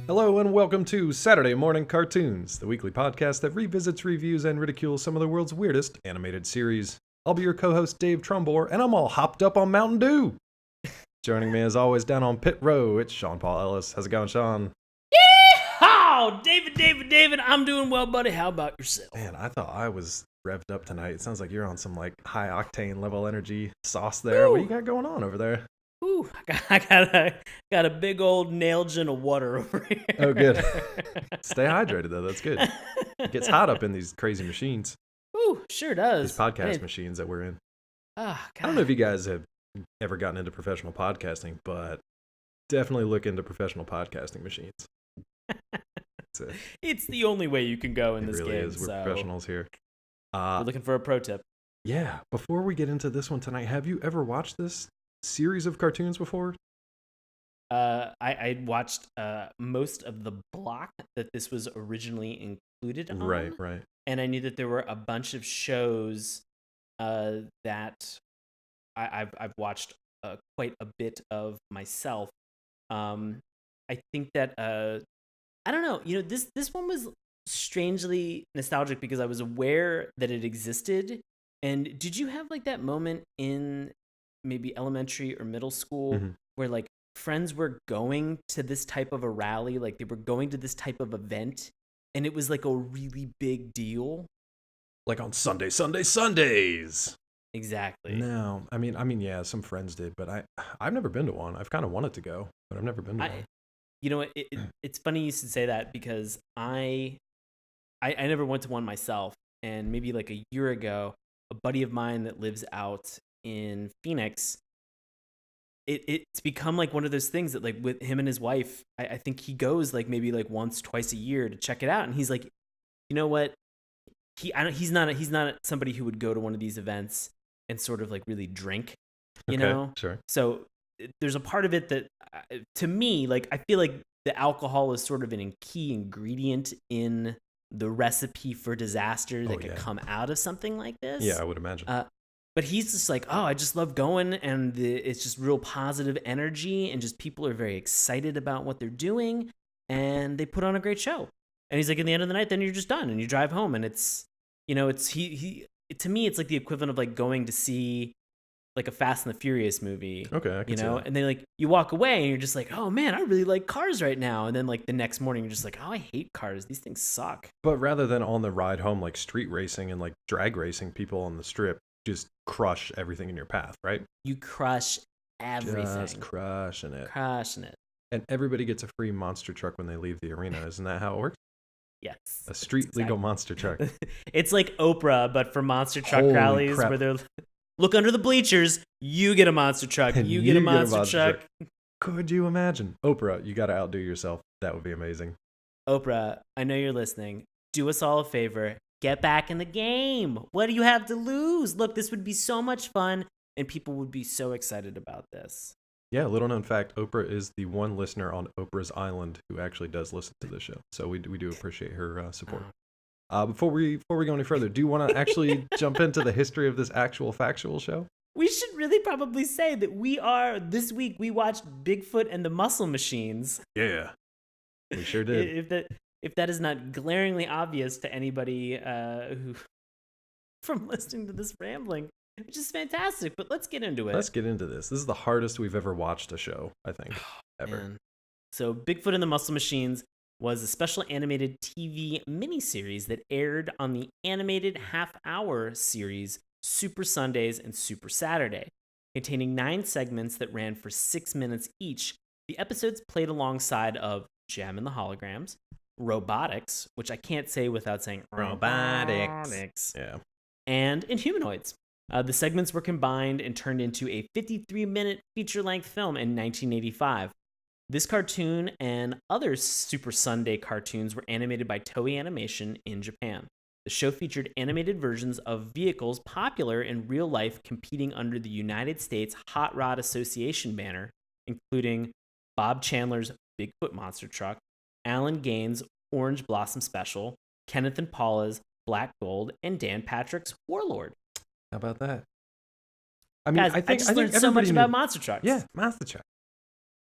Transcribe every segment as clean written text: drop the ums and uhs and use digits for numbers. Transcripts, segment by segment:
Hello and welcome to Saturday Morning Cartoons, the weekly podcast that revisits, reviews, and ridicules some of the world's weirdest animated series. I'll be your co-host Dave Trumbore, and I'm all hopped up on Mountain Dew. Joining me as always down on Pit Row, it's Sean Paul Ellis. How's it going, Sean? Yeehaw! David, I'm doing well, buddy. How about yourself? Man, I thought I was revved up tonight. It sounds like you're on some like high octane level energy sauce there. Woo! What do you got going on over there? Ooh, I got a big old nail gin of water over here. Oh, good. Stay hydrated though. That's good. It gets hot up in these crazy machines. Ooh, sure does. These podcast machines that we're in. Oh, God. I don't know if you guys have ever gotten into professional podcasting, but definitely look into professional podcasting machines. That's it. It's the only way you can go in this really game. Is. We're professionals here. We're looking for a pro tip. Yeah. Before we get into this one tonight, have you ever watched this series of cartoons before? I watched most of the block that this was originally included on. Right. And I knew that there were a bunch of shows that I've watched quite a bit of myself. I think that I don't know. You know, this one was strangely nostalgic because I was aware that it existed. And did you have like that moment in maybe elementary or middle school where like friends were going to this type of a rally, like they were going to this type of event, and it was like a really big deal? Like on Sundays. Exactly. No, I mean, yeah, some friends did, but I've never been to one. I've kind of wanted to go, but I've never been to one. You know, it's funny you should say that because I never went to one myself, and maybe like a year ago, a buddy of mine that lives out in Phoenix, it's become like one of those things that like with him and his wife, I think he goes like maybe like once, twice a year to check it out, and he's like, you know what, he's not somebody who would go to one of these events and sort of like really drink, you know? Sure. So there's a part of it that to me, like I feel like the alcohol is sort of a key ingredient in the recipe for disaster that could come out of something like this. Yeah, I would imagine. But he's just like, oh, I just love going, and it's just real positive energy, and just people are very excited about what they're doing, and they put on a great show. And he's like, at the end of the night, then you're just done, and you drive home, and it's, you know, it's to me, it's like the equivalent of like going to see like a Fast and the Furious movie. Okay, I can see that. And then like you walk away, and you're just like, oh man, I really like cars right now, and then like the next morning, you're just like, oh, I hate cars. These things suck. But rather than on the ride home, like street racing and like drag racing, people on the strip just crush everything in your path, right? You crush everything. Just crushing it. And everybody gets a free monster truck when they leave the arena. Isn't that how it works? Yes. A street legal monster truck. It's like Oprah, but for monster truck rallies where they're look under the bleachers, you get a monster truck. And you get a monster truck. Could you imagine? Oprah, you got to outdo yourself. That would be amazing. Oprah, I know you're listening. Do us all a favor. Get back in the game. What do you have to lose? Look, this would be so much fun, and people would be so excited about this. Yeah, little known fact, Oprah is the one listener on Oprah's Island who actually does listen to this show. So we do appreciate her support. Before we go any further, do you want to actually jump into the history of this actual factual show? We should really probably say that this week we watched Bigfoot and the Muscle Machines. Yeah, we sure did. If that is not glaringly obvious to anybody who from listening to this rambling, which is fantastic, but let's get into it. Let's get into this. This is the hardest we've ever watched a show, I think, ever. Man. So Bigfoot and the Muscle Machines was a special animated TV miniseries that aired on the animated half-hour series Super Sundays and Super Saturday, containing 9 segments that ran for 6 minutes each. The episodes played alongside of Gem and the Holograms, Robotics, which I can't say without saying Robotics. Yeah. And Inhumanoids. The segments were combined and turned into a 53-minute feature-length film in 1985. This cartoon and other Super Sunday cartoons were animated by Toei Animation in Japan. The show featured animated versions of vehicles popular in real life competing under the United States Hot Rod Association banner, including Bob Chandler's Bigfoot Monster Truck, Alan Gaines' Orange Blossom Special, Kenneth and Paula's Black Gold, and Dan Patrick's Warlord. How about that? I mean, Guys, I just learned so much about monster trucks. Yeah, monster truck.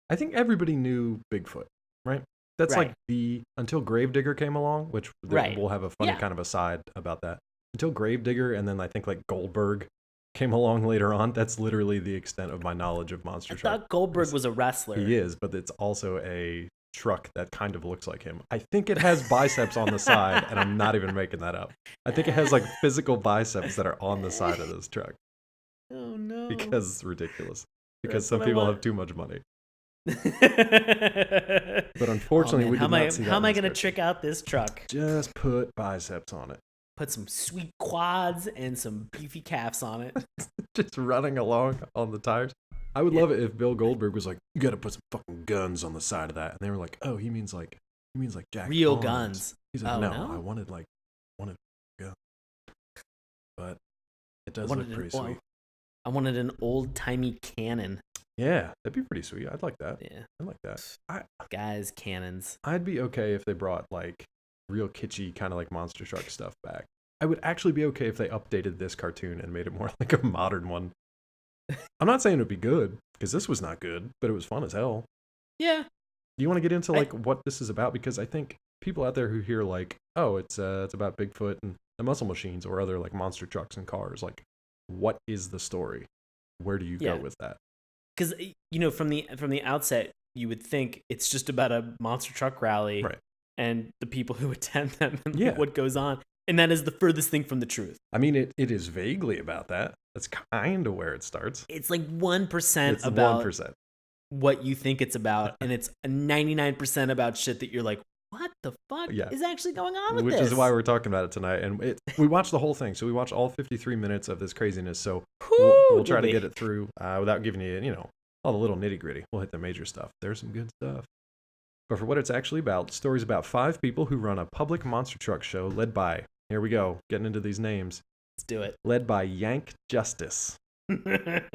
I think everybody knew Bigfoot, right? That's Right. like until Gravedigger came along, which Right. we'll have a funny Yeah. kind of aside about that. Until Gravedigger, and then I think like Goldberg came along later on. That's literally the extent of my knowledge of monster I truck. thought Goldberg was a wrestler. He is, but it's also a truck that kind of looks like him. I think it has biceps on the side, and I'm not even making that up. I think it has like physical biceps that are on the side of this truck. Oh no. Because it's ridiculous. Because That's some what I people want. have too much money. But unfortunately, we did not see that. How am I in this going to cartoon. trick out this truck? Just put biceps on it. Put some sweet quads and some beefy calves on it. Just running along on the tires. I would love it if Bill Goldberg was like, "You got to put some fucking guns on the side of that," and they were like, "Oh, he means like Jack Real Bonds." guns. He's like, Oh, "No, no? I wanted gun." But it does look pretty sweet. I wanted an old-timey cannon. Yeah, that'd be pretty sweet. I'd like that. Yeah. I'd like that. Guys, cannons. I'd be okay if they brought like real kitschy kind of like monster truck stuff back. I would actually be okay if they updated this cartoon and made it more like a modern one. I'm not saying it would be good, because this was not good, but it was fun as hell. Yeah. Do you want to get into like what this is about? Because I think people out there who hear like, oh, it's about Bigfoot and the muscle machines or other like monster trucks and cars, like, what is the story? Where do you go with that? Because from the outset, you would think it's just about a monster truck rally, Right. and the people who attend them and Yeah. what goes on, and that is the furthest thing from the truth. I mean, it is vaguely about that. That's kind of where it starts. It's like 1% It's about 1%. what you think it's about, and it's 99% about shit that you're like, what the fuck is actually going on with Which this? is why we're talking about it tonight. And we watched the whole thing. So we watched all 53 minutes of this craziness. So we'll try to get it through without giving you, all the little nitty gritty. We'll hit the major stuff. There's some good stuff. But for what it's actually about, the story's about 5 people who run a public monster truck show led by, here we go, getting into these names. Let's do it. Led by Yank Justice,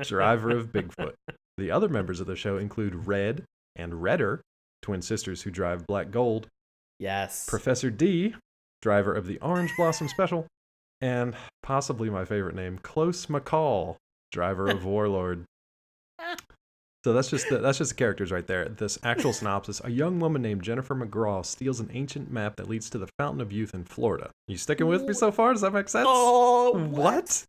driver of Bigfoot. The other members of the show include Red and Redder, twin sisters who drive Black Gold. Yes. Professor D, driver of the Orange Blossom Special, and possibly my favorite name, Close McCall, driver of Warlord. So that's just the characters right there. This actual synopsis: a young woman named Jennifer McGraw steals an ancient map that leads to the Fountain of Youth in Florida. You sticking with me so far? Does that make sense? Oh, what?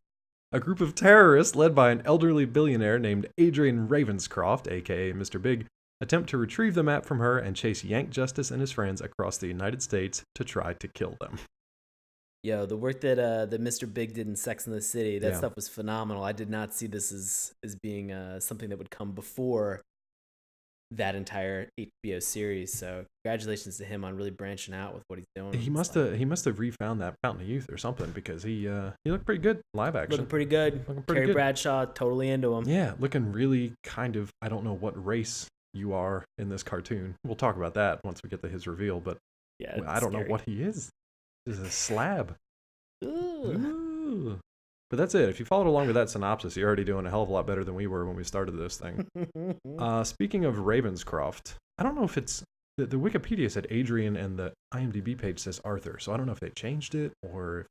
A group of terrorists led by an elderly billionaire named Adrian Ravenscroft, aka Mr. Big, attempt to retrieve the map from her and chase Yank Justice and his friends across the United States to try to kill them. Yo, the work that Mr. Big did in Sex and the City, that stuff was phenomenal. I did not see this as being something that would come before that entire HBO series. So congratulations to him on really branching out with what he's doing. He must have refound that Fountain of Youth or something, because he looked pretty good live action. Looking pretty good. Carrie Bradshaw, totally into him. Yeah, looking really kind of, I don't know what race you are in this cartoon. We'll talk about that once we get to his reveal, but yeah, I don't know what he is. He's a slab. Ooh. But that's it. If you followed along with that synopsis, you're already doing a hell of a lot better than we were when we started this thing. Speaking of Ravenscroft, I don't know if it's the Wikipedia said Adrian and the IMDb page says Arthur, so I don't know if they changed it or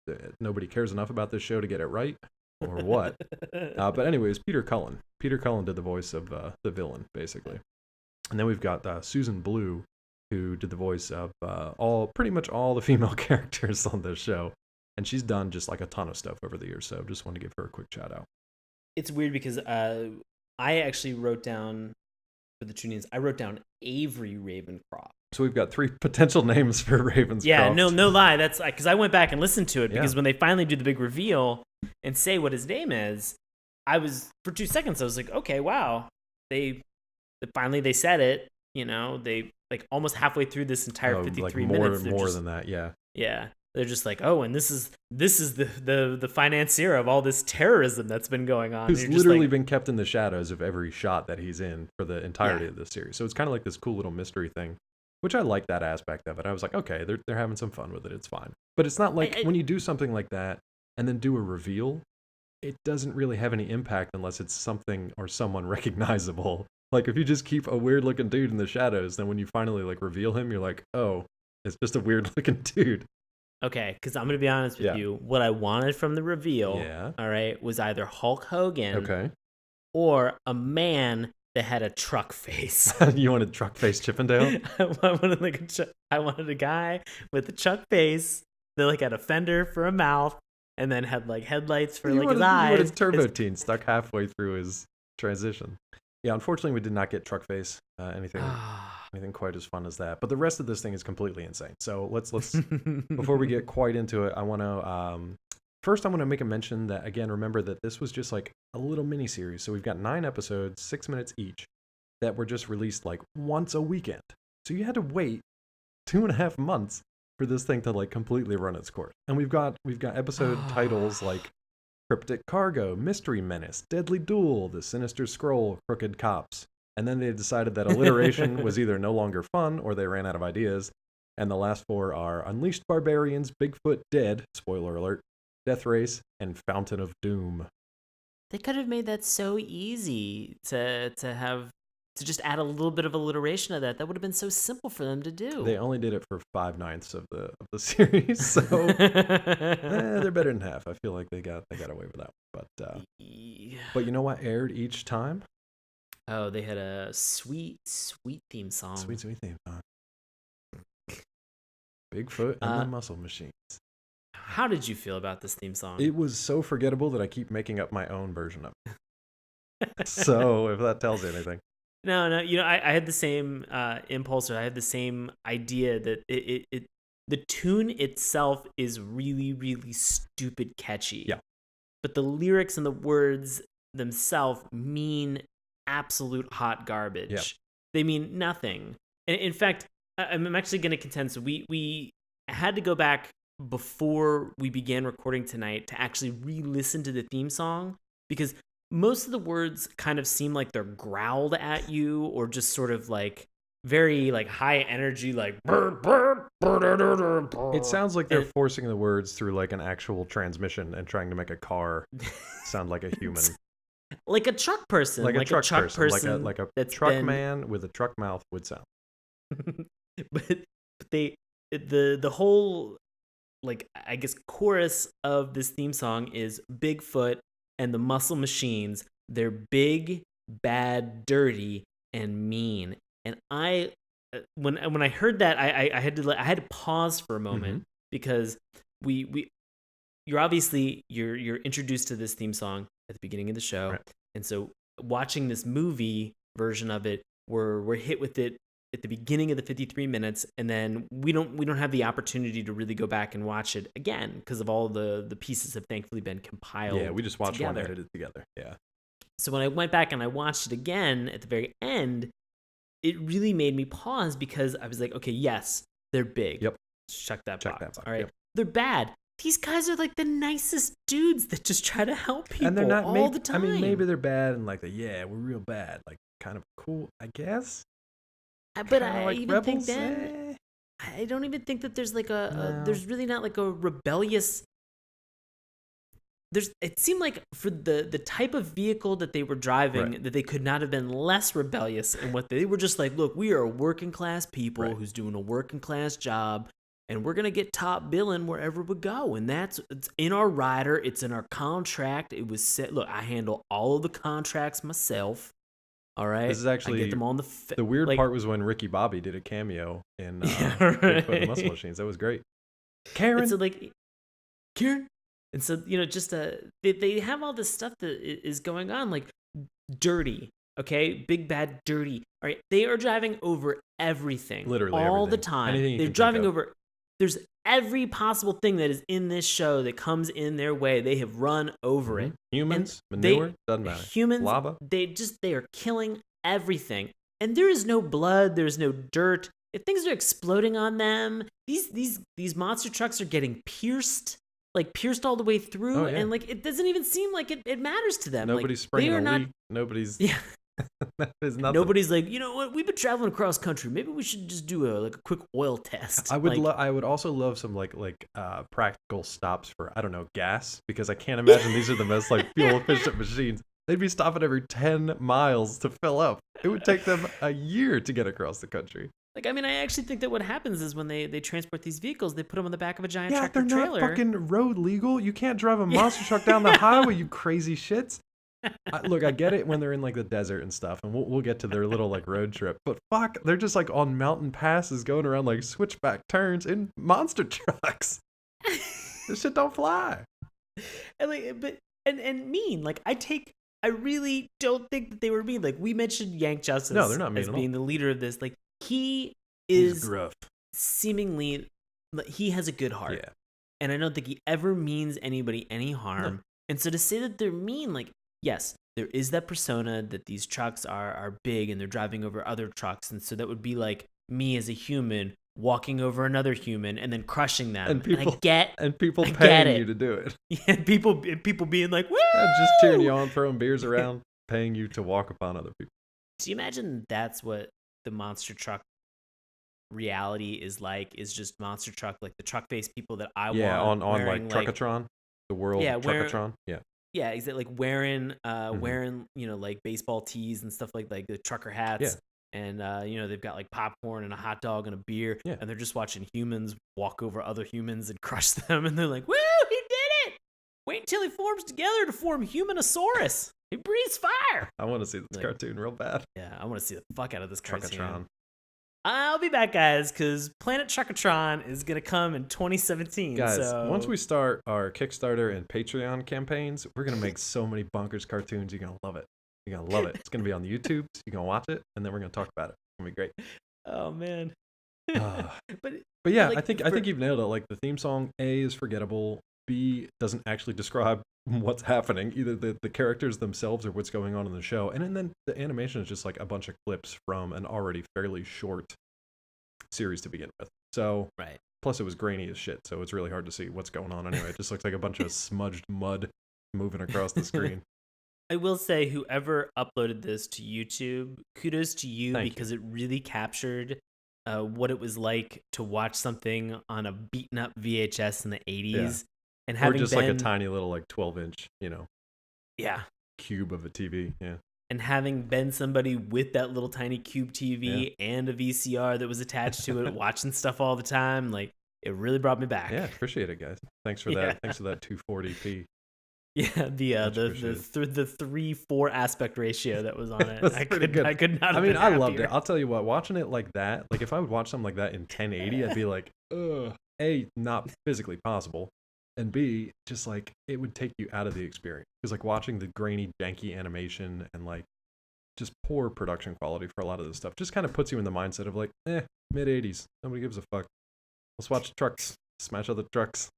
if nobody cares enough about this show to get it right or what. But anyways, Peter Cullen. Peter Cullen did the voice of the villain, basically. And then we've got Susan Blue, who did the voice of pretty much all the female characters on this show. And she's done just like a ton of stuff over the years, so just want to give her a quick shout out. It's weird because I actually wrote down, for the tunings, I wrote down Avery Ravencroft. So we've got 3 potential names for Ravenscroft. Yeah, no lie. That's because I went back and listened to it, because when they finally do the big reveal and say what his name is, for 2 seconds I was like, okay, wow, they finally said it. They like almost halfway through this entire 53 minutes. More than that, yeah. Yeah. They're just like, oh, and this is the financier of all this terrorism that's been going on. Who's literally been kept in the shadows of every shot that he's in for the entirety of this series. So it's kind of like this cool little mystery thing, which I like that aspect of it. I was like, okay, they're having some fun with it. It's fine. But it's not like when you do something like that and then do a reveal, it doesn't really have any impact unless it's something or someone recognizable. Like if you just keep a weird looking dude in the shadows, then when you finally like reveal him, you're like, oh, it's just a weird looking dude. Okay, because I'm going to be honest with you. What I wanted from the reveal, all right, was either Hulk Hogan or a man that had a truck face. You wanted truck face Chippendale? I wanted a guy with a truck face that like had a fender for a mouth and then had like headlights for his eyes. You wanted Turbo Teen stuck halfway through his transition. Yeah, unfortunately, we did not get truck face. Anything quite as fun as that. But the rest of this thing is completely insane. So let's before we get quite into it, I want to first I want to make a mention that, again, remember that this was just like a little mini series. So we've got 9 episodes, 6 minutes each, that were just released like once a weekend. So you had to wait 2.5 months for this thing to like completely run its course. And we've got episode titles like Cryptic Cargo, Mystery Menace, Deadly Duel, The Sinister Scroll, Crooked Cops. And then they decided that alliteration was either no longer fun or they ran out of ideas. And the last 4 are Unleashed Barbarians, Bigfoot Dead, spoiler alert, Death Race, and Fountain of Doom. They could have made that so easy to just add a little bit of alliteration to that. That would have been so simple for them to do. They only did it for 5/9 of the series, so they're better than half. I feel like they got away with that. But you know what aired each time? Oh, they had a sweet theme song. Sweet theme song. Bigfoot and the Muscle Machines. How did you feel about this theme song? It was so forgettable that I keep making up my own version of it. So if that tells you anything. No, you know, I had the same impulse, or I had the same idea that the tune itself is really, really stupid catchy. Yeah. But the lyrics and the words themselves mean absolute hot garbage. Yeah. They mean nothing. And in fact, I'm actually going to contend, so we had to go back before we began recording tonight to actually re-listen to the theme song, because most of the words kind of seem like they're growled at you, or just sort of like very like high energy, like it sounds like they're forcing the words through like an actual transmission and trying to make a car sound like a human. Like a truck person. Like a truck person. Like a truck man with a truck mouth would sound. but the whole, like, I guess, chorus of this theme song is Bigfoot and the Muscle Machines. They're big, bad, dirty, and mean. And when I heard that, I had to pause for a moment, because you're obviously you're introduced to this theme song at the beginning of the show, right. And so watching this movie version of it, we're hit with it at the beginning of the 53 minutes, and then we don't have the opportunity to really go back and watch it again because of all the pieces have thankfully been compiled. Yeah, we just watched together. one edited together. Yeah. So when I went back and I watched it again at the very end, it really made me pause, because I was like, okay, yes, they're big. Yep. Check that box. All right. Yep. They're bad. These guys are like the nicest dudes that just try to help people, and they're not all the time. I mean, maybe they're bad and like we're real bad, like kind of cool, I guess. But I like even rebels, think then I don't even think that there's like there's really not like a rebellious. It seemed like for the type of vehicle that they were driving, right, that they could not have been less rebellious in what they were just like, look, we are working class people, right, who's doing a working class job, and we're going to get top billing wherever we go. And it's in our rider. It's in our contract. It was set. Look, I handle all of the contracts myself. All right. This is actually, I get them on the weird part was when Ricky Bobby did a cameo in Bigfoot and Muscle Machines. That was great. Karen. So Karen. And so, just they have all this stuff that is going on, like dirty. Okay, big bad dirty. All right, they are driving over everything, literally all everything. The time. They're driving over. There's every possible thing that is in this show that comes in their way. They have run over it. Humans, manure, doesn't matter. Humans, lava. They are killing everything, and there is no blood. There is no dirt. If things are exploding on them, these monster trucks are getting pierced all the way through, and it doesn't even seem like it matters to them. Nobody's spraying a leak. Nobody's. Yeah. There's nothing. Nobody's like, you know what? We've been traveling across country. Maybe we should just do a quick oil test. I would also love some practical stops for, I don't know, gas, because I can't imagine these are the most fuel efficient machines. They'd be stopping every 10 miles to fill up. It would take them a year to get across the country. I actually think that what happens is when they transport these vehicles, they put them on the back of a giant tractor trailer. Yeah, they're not fucking road legal. You can't drive a monster truck down the highway, you crazy shits. Look, I get it when they're in like the desert and stuff, and we'll get to their little like road trip. But fuck, they're just like on mountain passes, going around like switchback turns in monster trucks. This shit don't fly. And like, but and mean. Like I really don't think that they were mean. Like we mentioned Yank Justice No, they're not mean as at being all. the leader of this. Like he's gruff. Seemingly, he has a good heart. Yeah. And I don't think he ever means anybody any harm. No. And so to say that they're mean, like, yes, there is that persona that these trucks are big and they're driving over other trucks. And so that would be like me as a human walking over another human and then crushing them. And people I paying you to do it. Yeah, people being like, woo! Just cheering you on, throwing beers around, paying you to walk upon other people. Do you imagine that's what the monster truck reality is like? Is just monster truck, like the truck face people that I want on wearing, like Truckatron, the world Truckatron. Yeah, exactly. Like wearing like baseball tees and stuff like the trucker hats. Yeah. And they've got like popcorn and a hot dog and a beer. Yeah. And they're just watching humans walk over other humans and crush them. And they're like, woo, he did it! Wait until he forms together to form Humanosaurus. He breathes fire. I want to see this cartoon real bad. Yeah, I want to see the fuck out of this cartoon. Truckatron. I'll be back, guys, because Planet Truckatron is going to come in 2017. Guys, once we start our Kickstarter and Patreon campaigns, we're going to make so many bonkers cartoons. You're going to love it. You're going to love it. It's going to be on the YouTube. You're going to watch it, and then we're going to talk about it. It's going to be great. Oh, man. But yeah, like, I think you've nailed it. Like, the theme song, A, is forgettable. B, doesn't actually describe what's happening, either the characters themselves or what's going on in the show. And then the animation is just like a bunch of clips from an already fairly short series to begin with. So, right. Plus it was grainy as shit, so it's really hard to see what's going on anyway. It just looks like a bunch of smudged mud moving across the screen. I will say, whoever uploaded this to YouTube, kudos to you, Thank because you. it really captured what it was like to watch something on a beaten up VHS in the 80s. Yeah. And or just like a tiny little like 12-inch, cube of a TV. Yeah. And having been somebody with that little tiny cube TV and a VCR that was attached to it, watching stuff all the time, like it really brought me back. Yeah, appreciate it, guys. Thanks for that. Thanks for that 240p. Yeah, the 3:4 aspect ratio that was on it. I could not. I loved it. I'll tell you what, watching it like that, like if I would watch something like that in 1080, I'd be like, ugh. A, not physically possible, and B, just like it would take you out of the experience. Because like watching the grainy, janky animation and like just poor production quality for a lot of this stuff just kind of puts you in the mindset of like, mid 80s, nobody gives a fuck. Let's watch trucks smash other trucks.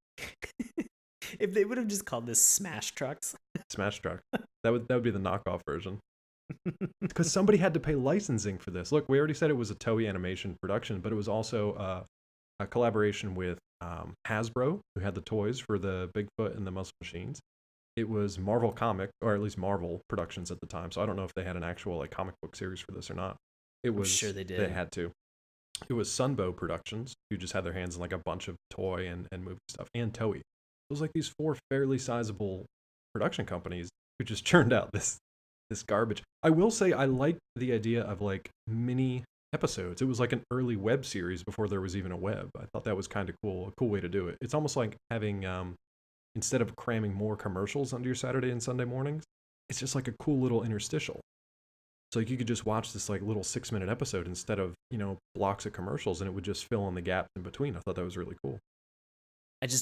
If they would have just called this Smash Trucks. Smash Truck. That would be the knockoff version. Because somebody had to pay licensing for this. Look, we already said it was a Toei Animation production, but it was also a collaboration with Hasbro, who had the toys for the Bigfoot and the Muscle Machines. It was Marvel Comic, or at least Marvel Productions at the time. So I don't know if they had an actual like comic book series for this or not. It was, I'm sure they did. They had to. It was Sunbow Productions, who just had their hands in like a bunch of toy and movie stuff, and Toei. It was like these 4 fairly sizable production companies who just churned out this garbage. I will say I liked the idea of like mini episodes. It was like an early web series before there was even a web. I thought that was kind of cool, a cool way to do it. It's almost like having, instead of cramming more commercials onto your Saturday and Sunday mornings, it's just like a cool little interstitial. So you could just watch this like little 6-minute episode instead of, blocks of commercials, and it would just fill in the gaps in between. I thought that was really cool.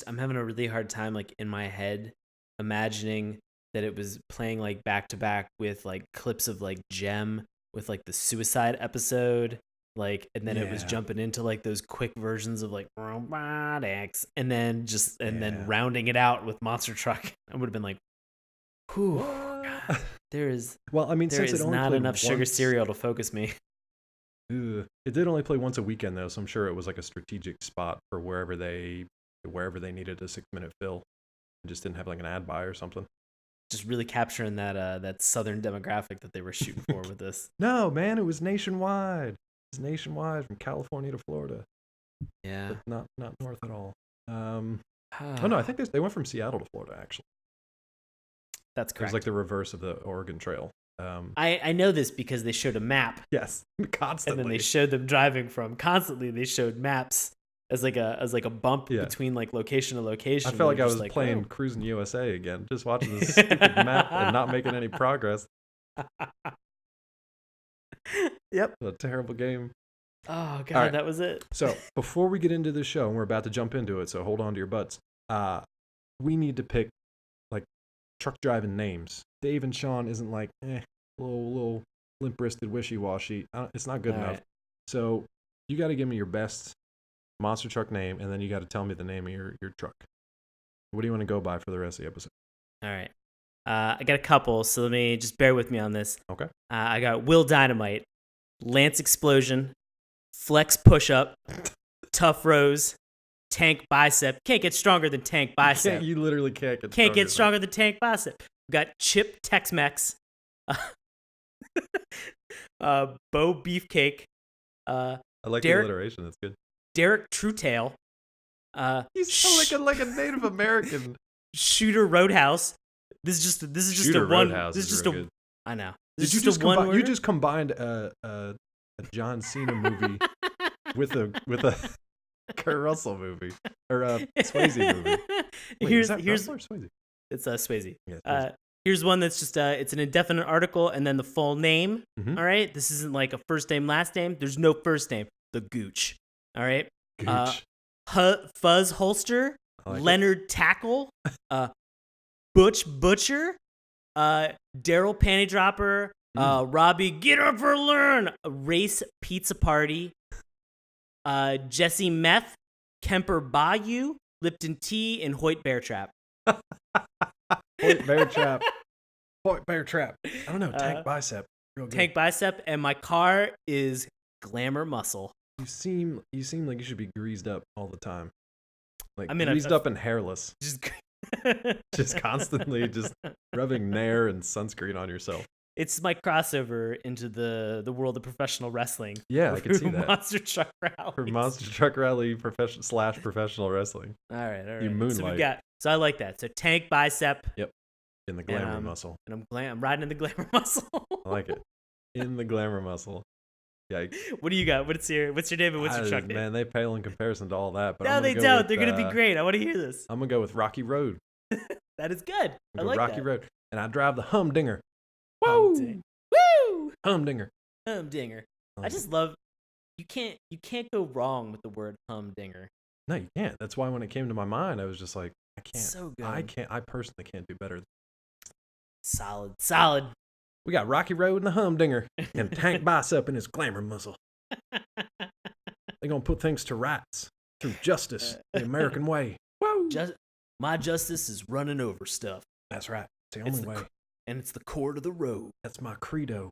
I'm having a really hard time, like in my head, imagining that it was playing like back to back with like clips of like Gem with like the suicide episode, like, and then it was jumping into like those quick versions of like robotics, and then then rounding it out with Monster Truck. I would have been like, whew, God, there is not enough sugar cereal to focus me. It did only play once a weekend though, so I'm sure it was like a strategic spot for wherever they needed a 6-minute fill. It just didn't have like an ad buy or something. Just really capturing that southern demographic that they were shooting for with this. No, man, it was nationwide. It was nationwide from California to Florida. Yeah. But not north at all. Oh no, I think they went from Seattle to Florida actually. That's correct. It was like the reverse of the Oregon Trail. I know this because they showed a map. Yes, constantly. And then they showed them driving from. Constantly they showed maps as like a bump Yeah. between like location to location. I felt like I was just playing whoa. Cruising USA again, just watching this stupid map and not making any progress. Yep. A terrible game. Oh God, right. that was it. So before we get into the show, and we're about to jump into it, so hold on to your butts. We need to pick like truck driving names. Dave and Sean isn't like little limp-wristed wishy-washy. It's not good All enough. right. So you got to give me your best monster truck name, and then you got to tell me the name of your truck. What do you want to go by for the rest of the episode? All right. I got a couple, so let me just bear with me on this. Okay. I got Will Dynamite, Lance Explosion, Flex Push Up, Tough Rose, Tank Bicep. Can't get stronger than Tank Bicep. You literally can't get stronger than Tank Bicep. We got Chip Tex-Mex, Bo Beefcake. I like Derek, the alliteration. That's good. Derek Truetail. You sound like a Native American. Shooter Roadhouse. This is just Shooter a one. Roadhouse This is just real a. good. I know. Did you just combined a John Cena movie with a Kurt Russell movie or a Swayze movie? Wait, here's Swayze? It's Swayze. Yeah, Swayze. Here's one that's just it's an indefinite article and then the full name. Mm-hmm. All right, this isn't like a first name last name. There's no first name. The Gooch. All right. Gooch. Fuzz Holster. Like Leonard Tackle. Butch Butcher. Daryl Panty Dropper. Robbie Get Up for Learn. Race Pizza Party. Jesse Meth. Kemper Bayou. Lipton Tea and Hoyt Bear Trap. Hoyt Bear Trap. Hoyt Bear Trap. I don't know. Tank Bicep. Real good. Tank Bicep. And my car is Glamour Muscle. You seem like you should be greased up all the time. Like I mean, greased up and hairless. Just Constantly just rubbing Nair and sunscreen on yourself. It's my crossover into the world of professional wrestling. Yeah, I can see that. Monster Truck Rally. For Monster Truck Rally professional wrestling. All right. You moonlight. So I like that. So Tank Bicep. Yep. In the Glamour Muscle. And I'm riding in the Glamour Muscle. I like it. In the Glamour Muscle. Yikes. What do you got? What's your name and what's your truck name? Man, they pale in comparison to all that. But no, they don't. They're gonna be great. I want to hear this. I'm gonna go with Rocky Road. That is good. I like Rocky that. Road, and I drive the Humdinger. Woo! Woo! Humdinger. Humdinger. I just love. You can't go wrong with the word humdinger. No, you can't. That's why when it came to my mind, I was just like, I can't. So good. I personally can't do better. Solid. We got Rocky Road and the Humdinger, and Tank Bicep and his Glamour Muscle. They're gonna put things to rights through justice, the American way. Woo! My justice is running over stuff. That's right. It's the only way. And it's the core of the road. That's my credo.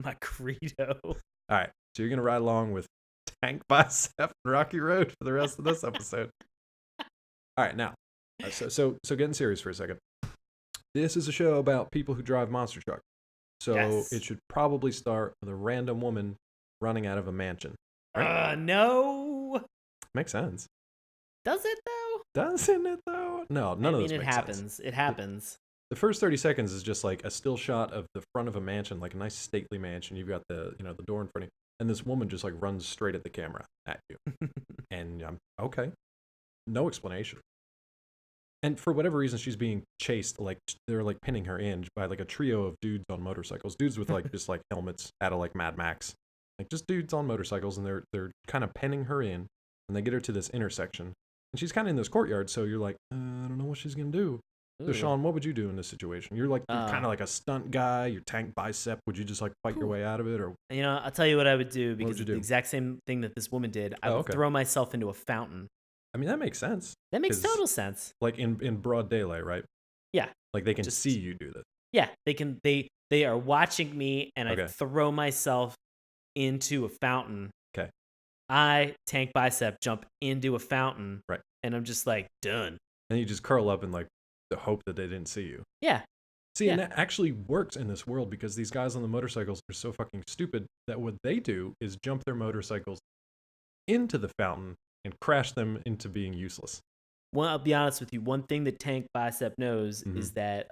My credo. All right. So you're going to ride along with Tank Bicep and Rocky Road for the rest of this episode. All right. Now, so getting serious for a second. This is a show about people who drive monster trucks. So It should probably start with a random woman running out of a mansion. Right? No. Makes sense. Does it though? Doesn't it though? No, none of those make sense. It happens. The first 30 seconds is just like a still shot of the front of a mansion, like a nice stately mansion. You've got the door in front of you, and this woman just like runs straight at the camera at you. And okay, no explanation. And for whatever reason, she's being chased. Like they're like pinning her in by like a trio of dudes on motorcycles, dudes with like just like helmets out of like Mad Max, like just dudes on motorcycles, and they're kind of pinning her in, and they get her to this intersection. And she's kind of in this courtyard, so you're like, I don't know what she's going to do. Ooh. So, Sean, what would you do in this situation? You're kind of like a stunt guy. You're Tank Bicep. Would you just like fight your way out of it? Or I'll tell you what I would do, because it's the exact same thing that this woman did. I would throw myself into a fountain. I mean, that makes sense. That makes total sense. Like in broad daylight, right? Yeah. Like they can see you do this. Yeah, they can. They are watching me, and I throw myself into a fountain. Okay. I, Tank Bicep, jump into a fountain. Right. And I'm just like, done. And you just curl up and like the hope that they didn't see you. Yeah. See, and that actually works in this world, because these guys on the motorcycles are so fucking stupid that what they do is jump their motorcycles into the fountain and crash them into being useless. Well, I'll be honest with you. One thing that Tank Bicep knows is that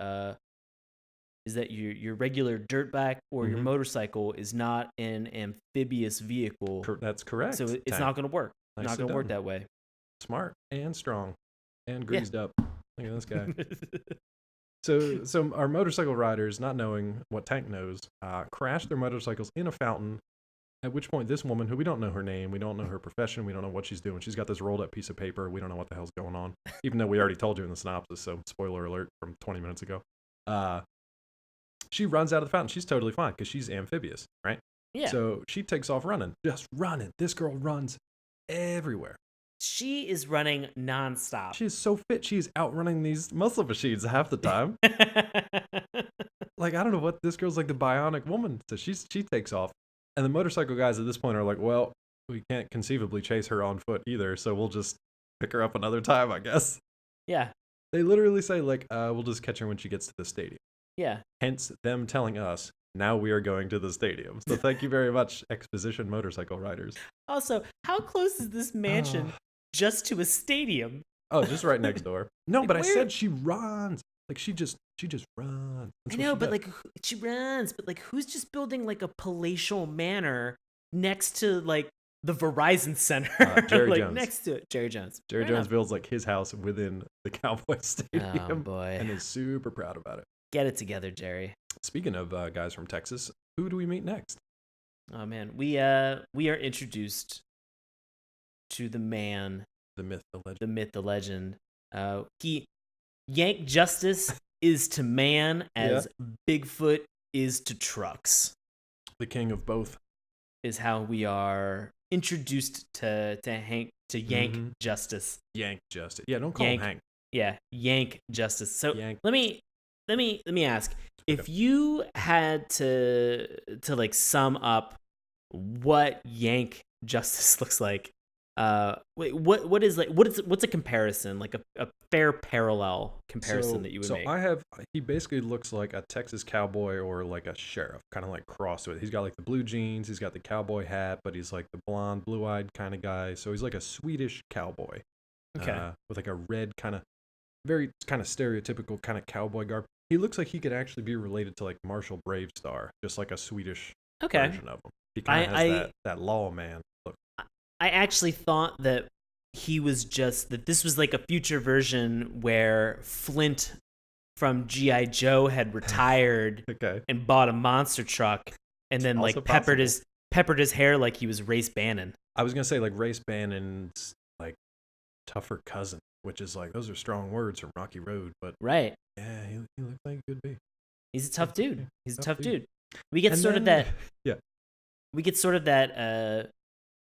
your regular dirt bike or your motorcycle is not an amphibious vehicle. That's correct. So it's not going to work. Not going to work that way. smart and strong and greased up. Look at this guy. So our motorcycle riders, not knowing what Tank knows, crash their motorcycles in a fountain. At which point, this woman, who we don't know her name, we don't know her profession, we don't know what she's doing. She's got this rolled up piece of paper. We don't know what the hell's going on, even though we already told you in the synopsis. So spoiler alert from 20 minutes ago. She runs out of the fountain. She's totally fine because she's amphibious, right? Yeah. So she takes off running, just running. This girl runs everywhere. She is running nonstop. She is so fit. She's outrunning these muscle machines half the time. Like, I don't know what, this girl's like the bionic woman. So she takes off. And the motorcycle guys at this point are like, well, we can't conceivably chase her on foot either, so we'll just pick her up another time, I guess. Yeah. They literally say, like, we'll just catch her when she gets to the stadium. Yeah. Hence them telling us, now we are going to the stadium. So thank you very much, exposition motorcycle riders. Also, how close is this mansion just to a stadium? Oh, just right next door. No, Like, but where? I said she runs. Like, she just runs. I know, but like she runs, but like who's just building like a palatial manor next to like the Verizon Center? Jerry like Jones. Next to it, Jerry Jones. Jerry Fair Jones enough. builds like his house within the Cowboy Stadium. Oh boy, And is super proud about it. get it together, Jerry. Speaking of guys from Texas, who do we meet next? Oh man, we are introduced to the man, The myth, the legend. the myth, the legend. Yank Justice is to man as Bigfoot is to trucks. The king of both. Is how we are introduced to Yank Justice. Yank Justice. Yeah, don't call Yank. him Hank. Yeah, Yank Justice. So Yank. let me ask, if you had to like sum up what Yank Justice looks like, what's a comparison, like a fair parallel comparison that you would make? He basically looks like a Texas cowboy or like a sheriff, kind of like crossed with. He's got like the blue jeans, he's got the cowboy hat, but he's like the blonde, blue-eyed kind of guy. So he's like a Swedish cowboy. Okay. With like a red kind of, very kind of stereotypical kind of cowboy garb. He looks like he could actually be related to like Marshall Bravestar, just like a Swedish version of him. He kind of has that lawman look. I actually thought that this was like a future version where Flint from G.I. Joe had retired and bought a monster truck and then like peppered his hair like he was Race Bannon. I was gonna say like Race Bannon's like tougher cousin, which is like, those are strong words from Rocky Road, but right. Yeah, he looks like he could be. He's a tough dude. He's a tough dude. We get sort of that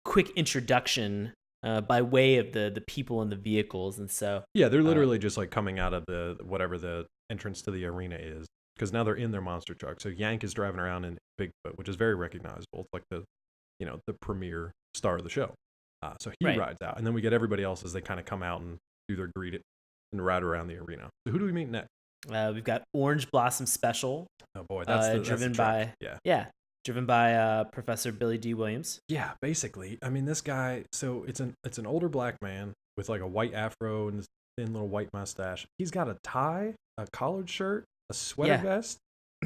quick introduction by way of the people and the vehicles, and so yeah, they're literally just like coming out of the whatever the entrance to the arena is, because now they're in their monster truck. So Yank is driving around in Bigfoot, which is very recognizable. It's like the premier star of the show. So he rides out, and then we get everybody else as they kind of come out and do their greet and ride around the arena. So who do we meet next? We've got Orange Blossom Special. Oh boy, that's driven by driven by Professor Billy D. Williams. Yeah, basically. I mean, this guy. So it's an older black man with like a white afro and this thin little white mustache. He's got a tie, a collared shirt, a sweater vest,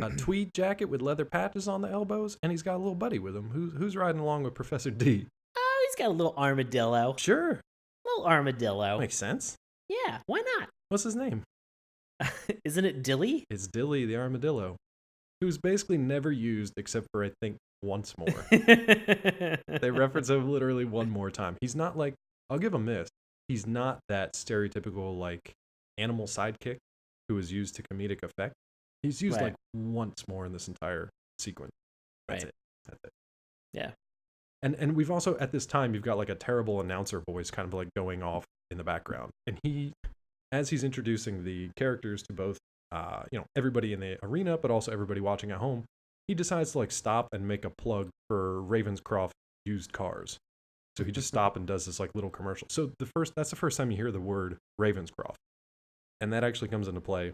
a tweed jacket with leather patches on the elbows, and he's got a little buddy with him who's riding along with Professor D. Oh, he's got a little armadillo. Sure. Little armadillo. Makes sense. Yeah, why not? What's his name? Isn't it Dilly? It's Dilly the armadillo, who's basically never used except for, I think, once more. They reference him literally one more time. He's not like, I'll give him this, he's not that stereotypical like animal sidekick who is used to comedic effect. He's used like once more in this entire sequence. That's it. Yeah. And we've also, at this time, you've got like a terrible announcer voice kind of like going off in the background. And he, as he's introducing the characters to both, everybody in the arena, but also everybody watching at home, he decides to like stop and make a plug for Ravenscroft used cars. So he just stops and does this like little commercial. So that's the first time you hear the word Ravenscroft. And that actually comes into play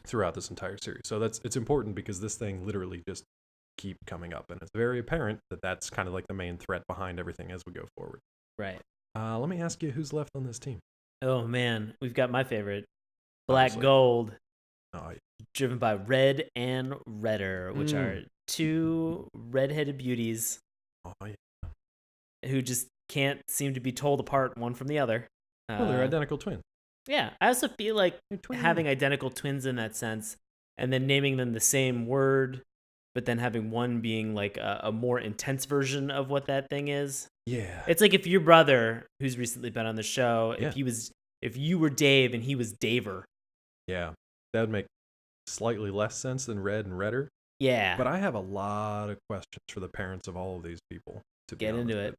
throughout this entire series. So it's important because this thing literally just keep coming up, and it's very apparent that that's kind of like the main threat behind everything as we go forward. Right. Let me ask you, who's left on this team? Oh man, we've got my favorite, Black Gold, driven by Red and Redder, which are two redheaded beauties who just can't seem to be told apart one from the other. Well, they're identical twins. Yeah, I also feel like They're twins. having identical twins in that sense, and then naming them the same word, but then having one being like a more intense version of what that thing is. Yeah. It's like if your brother, who's recently been on the show, Yeah. if you were Dave and he was Daver. Yeah. That would make slightly less sense than Red and Redder. Yeah. But I have a lot of questions for the parents of all of these people. To be Get honest into with it.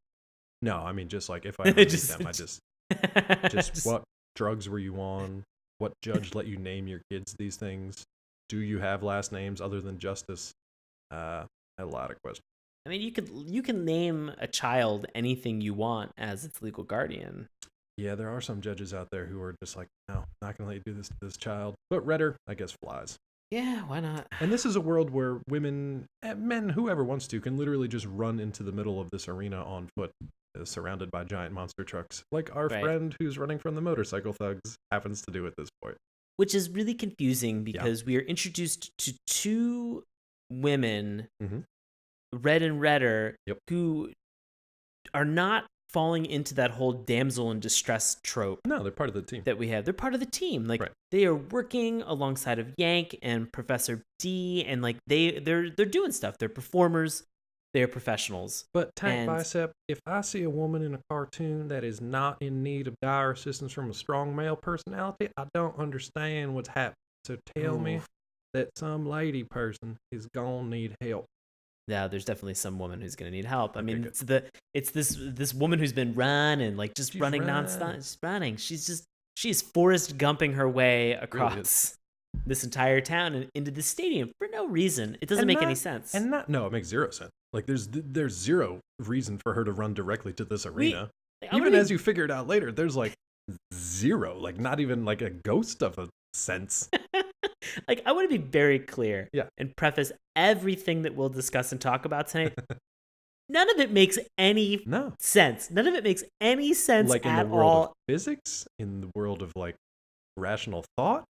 you. No, I mean, just like if I ever meet Just- them, I just what drugs were you on? What judge let you name your kids these things? Do you have last names other than Justice? A lot of questions. I mean, you can name a child anything you want as its legal guardian. Yeah, there are some judges out there who are just like, no, not gonna let you do this to this child. But Redder, I guess, flies. Yeah, why not? And this is a world where women, men, whoever wants to, can literally just run into the middle of this arena on foot, surrounded by giant monster trucks, like our Right. friend who's running from the motorcycle thugs happens to do at this point. Which is really confusing because we are introduced to two women, Mhm. Red and Redder, Yep. who are not falling into that whole damsel in distress trope No, they're part of the team. that we have. They're part of the team. Like Right. they are working alongside of Yank and Professor D, and like they're doing stuff. They're performers. They're professionals. But Tank And- Bicep, if I see a woman in a cartoon that is not in need of dire assistance from a strong male personality, I don't understand what's happening. So tell me Oof. that some lady person is gonna need help. Yeah, there's definitely some woman who's gonna need help. I Okay, mean, good. it's this woman who's been running, like just She's running running. nonstop. She's running. She's Forrest Gumping her way across this entire town and into the stadium for no reason. It doesn't And make any not- sense. No, it makes zero sense. Like there's zero reason for her to run directly to this arena. Like, I Even wanna as you figure it out later, there's like zero, like not even like a ghost of a sense. like I want to be very clear Yeah. and preface everything that we'll discuss and talk about tonight. None of it makes any No. sense. None of it makes any sense Like in the at world all, of physics, in the world of like rational thought.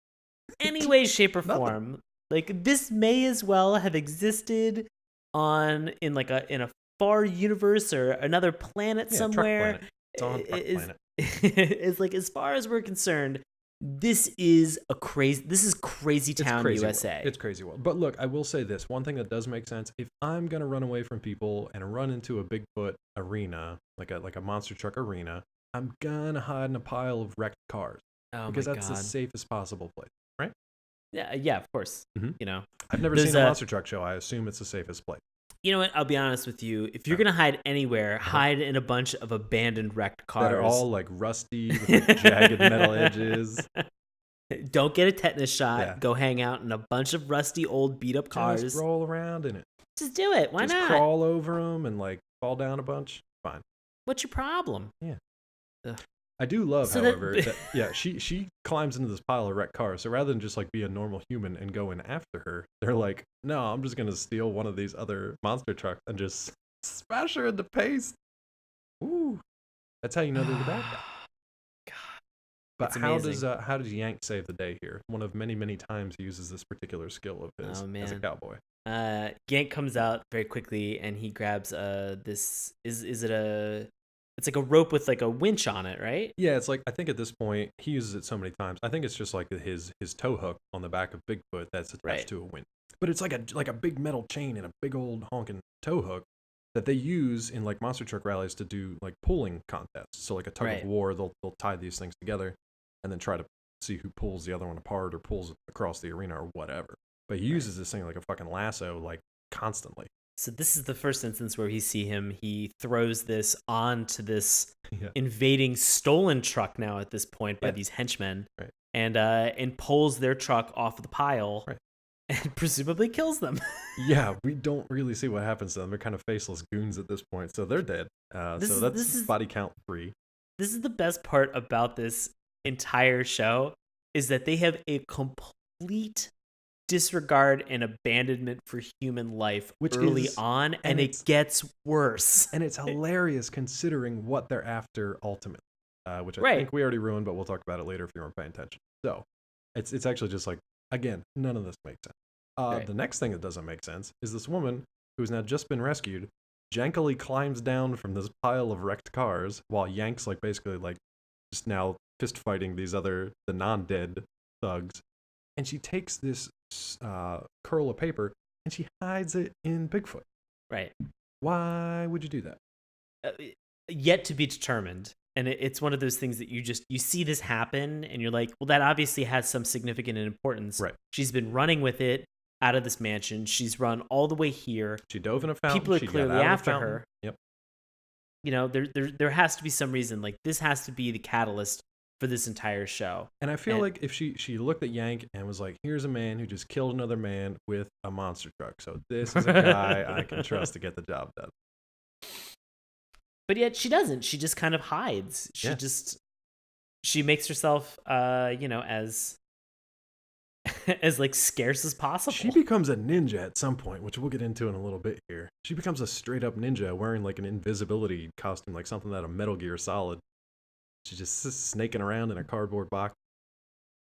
any way, shape, or Nothing. form. Like this may as well have existed in a far universe or another planet Yeah, Truck somewhere. Planet. It's on Truck Planet. It's like as far as we're concerned, this is crazy It's town, crazy USA. World. It's crazy world. But look, I will say this. One thing that does make sense, if I'm gonna run away from people and run into a Bigfoot arena, like a monster truck arena, I'm gonna hide in a pile of wrecked cars. Oh Because my that's God. the safest possible place. Right? Yeah, of course. Mhm. You know. I've never There's seen a a- monster truck show. I assume it's the safest place. You know what? I'll be honest with you. If you're gonna hide anywhere, hide in a bunch of abandoned wrecked cars That are all like rusty with like, jagged metal edges. Don't get a tetanus shot. Yeah. Go hang out in a bunch of rusty old beat up cars. Just roll around in it. Just do it. Why Just not? crawl over them and like fall down a bunch. Fine. What's your problem? I do love, So that- however, that she climbs into this pile of wrecked cars. So rather than just like be a normal human and go in after her, they're like, no, I'm just gonna steal one of these other monster trucks and just smash her into paste. Ooh, that's how you know they're the bad guy. But It's how amazing. does Yank save the day here? One of many times he uses this particular skill of his Oh, as a man. cowboy. Gank comes out very quickly and he grabs this is it a it's like a rope with like a winch on it, right? Yeah, it's like I think at this point he uses it so many times. I think it's just like his tow hook on the back of Bigfoot that's attached Right. to a winch. But it's like a big metal chain and a big old honking tow hook that they use in like monster truck rallies to do like pulling contests. So like a tug Right. of war, they'll tie these things together and then try to see who pulls the other one apart or pulls it across the arena or whatever. But he uses this thing like a fucking lasso like constantly. So this is the first instance where we see him. He throws this onto this Yeah. invading stolen truck now at this point by Yeah. these henchmen, Right. and pulls their truck off the pile, Right. and presumably kills them. Yeah, we don't really see what happens to them. They're kind of faceless goons at this point, so they're dead. This So is- that's this is- body count 3. This is the best part about this entire show is that they have a complete disregard and abandonment for human life Which early is- on, and and it it's- gets worse. And it's hilarious considering what they're after ultimately, which I Right. think we already ruined, but we'll talk about it later if you weren't paying attention. So it's actually just like, again, none of this makes sense. Right. The next thing that doesn't make sense is this woman who's now just been rescued jankily climbs down from this pile of wrecked cars while Yank's like basically like just now fist fighting the non-dead thugs. And she takes this curl of paper and she hides it in Bigfoot. Right. Why would you do that? Yet to be determined. And it's one of those things that you see this happen and you're like, well, that obviously has some significant importance. Right. She's been running with it out of this mansion. She's run all the way here. She dove in a fountain. People are clearly after her. Yep. There has to be some reason. Like, this has to be the catalyst for this entire show. And I feel like if she looked at Yank and was like, here's a man who just killed another man with a monster truck. So this is a guy I can trust to get the job done. But yet she doesn't. She just kind of hides. She makes herself, as like scarce as possible. She becomes a ninja at some point, which we'll get into in a little bit here. She becomes a straight up ninja wearing like an invisibility costume, like something out of Metal Gear Solid. She's just snaking around in a cardboard box.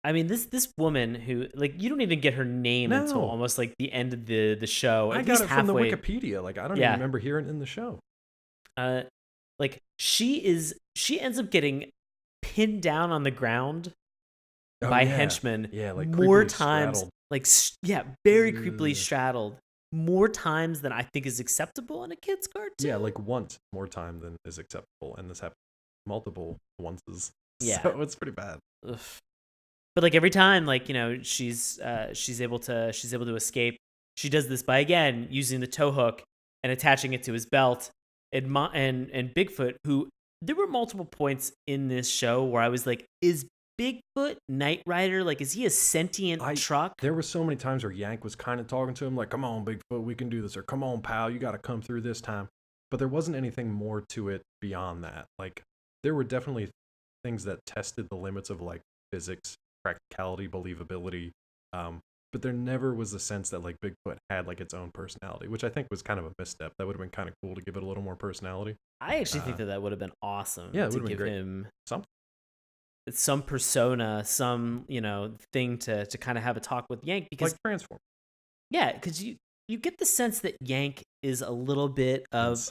I mean, this woman who, like, you don't even get her name until almost like the end of the show. I got it from the Wikipedia. Like, I don't even remember hearing it in the show. Like she ends up getting pinned down on the ground by henchmen like more times straddled. Very creepily straddled more times than I think is acceptable in a kid's cartoon. Like once more time than is acceptable, and this happened multiple onces. Yeah, so it's pretty bad. Ugh. But like every time, like, she's able to escape. She does this by again using the tow hook and attaching it to his belt. And Bigfoot, who there were multiple points in this show where I was like, is Bigfoot Knight Rider? Like, is he a sentient truck? There were so many times where Yank was kind of talking to him like, come on, Bigfoot, we can do this. Or come on, pal, you got to come through this time. But there wasn't anything more to it beyond that. Like, there were definitely things that tested the limits of like physics, practicality, believability. But there never was a sense that like Bigfoot had like its own personality, which I think was kind of a misstep. That would have been kind of cool to give it a little more personality. I actually think that would have been awesome. Yeah, it to would have give been great. him some persona, some thing to kind of have a talk with Yank, because like Transform. Yeah, because you get the sense that Yank is a little bit of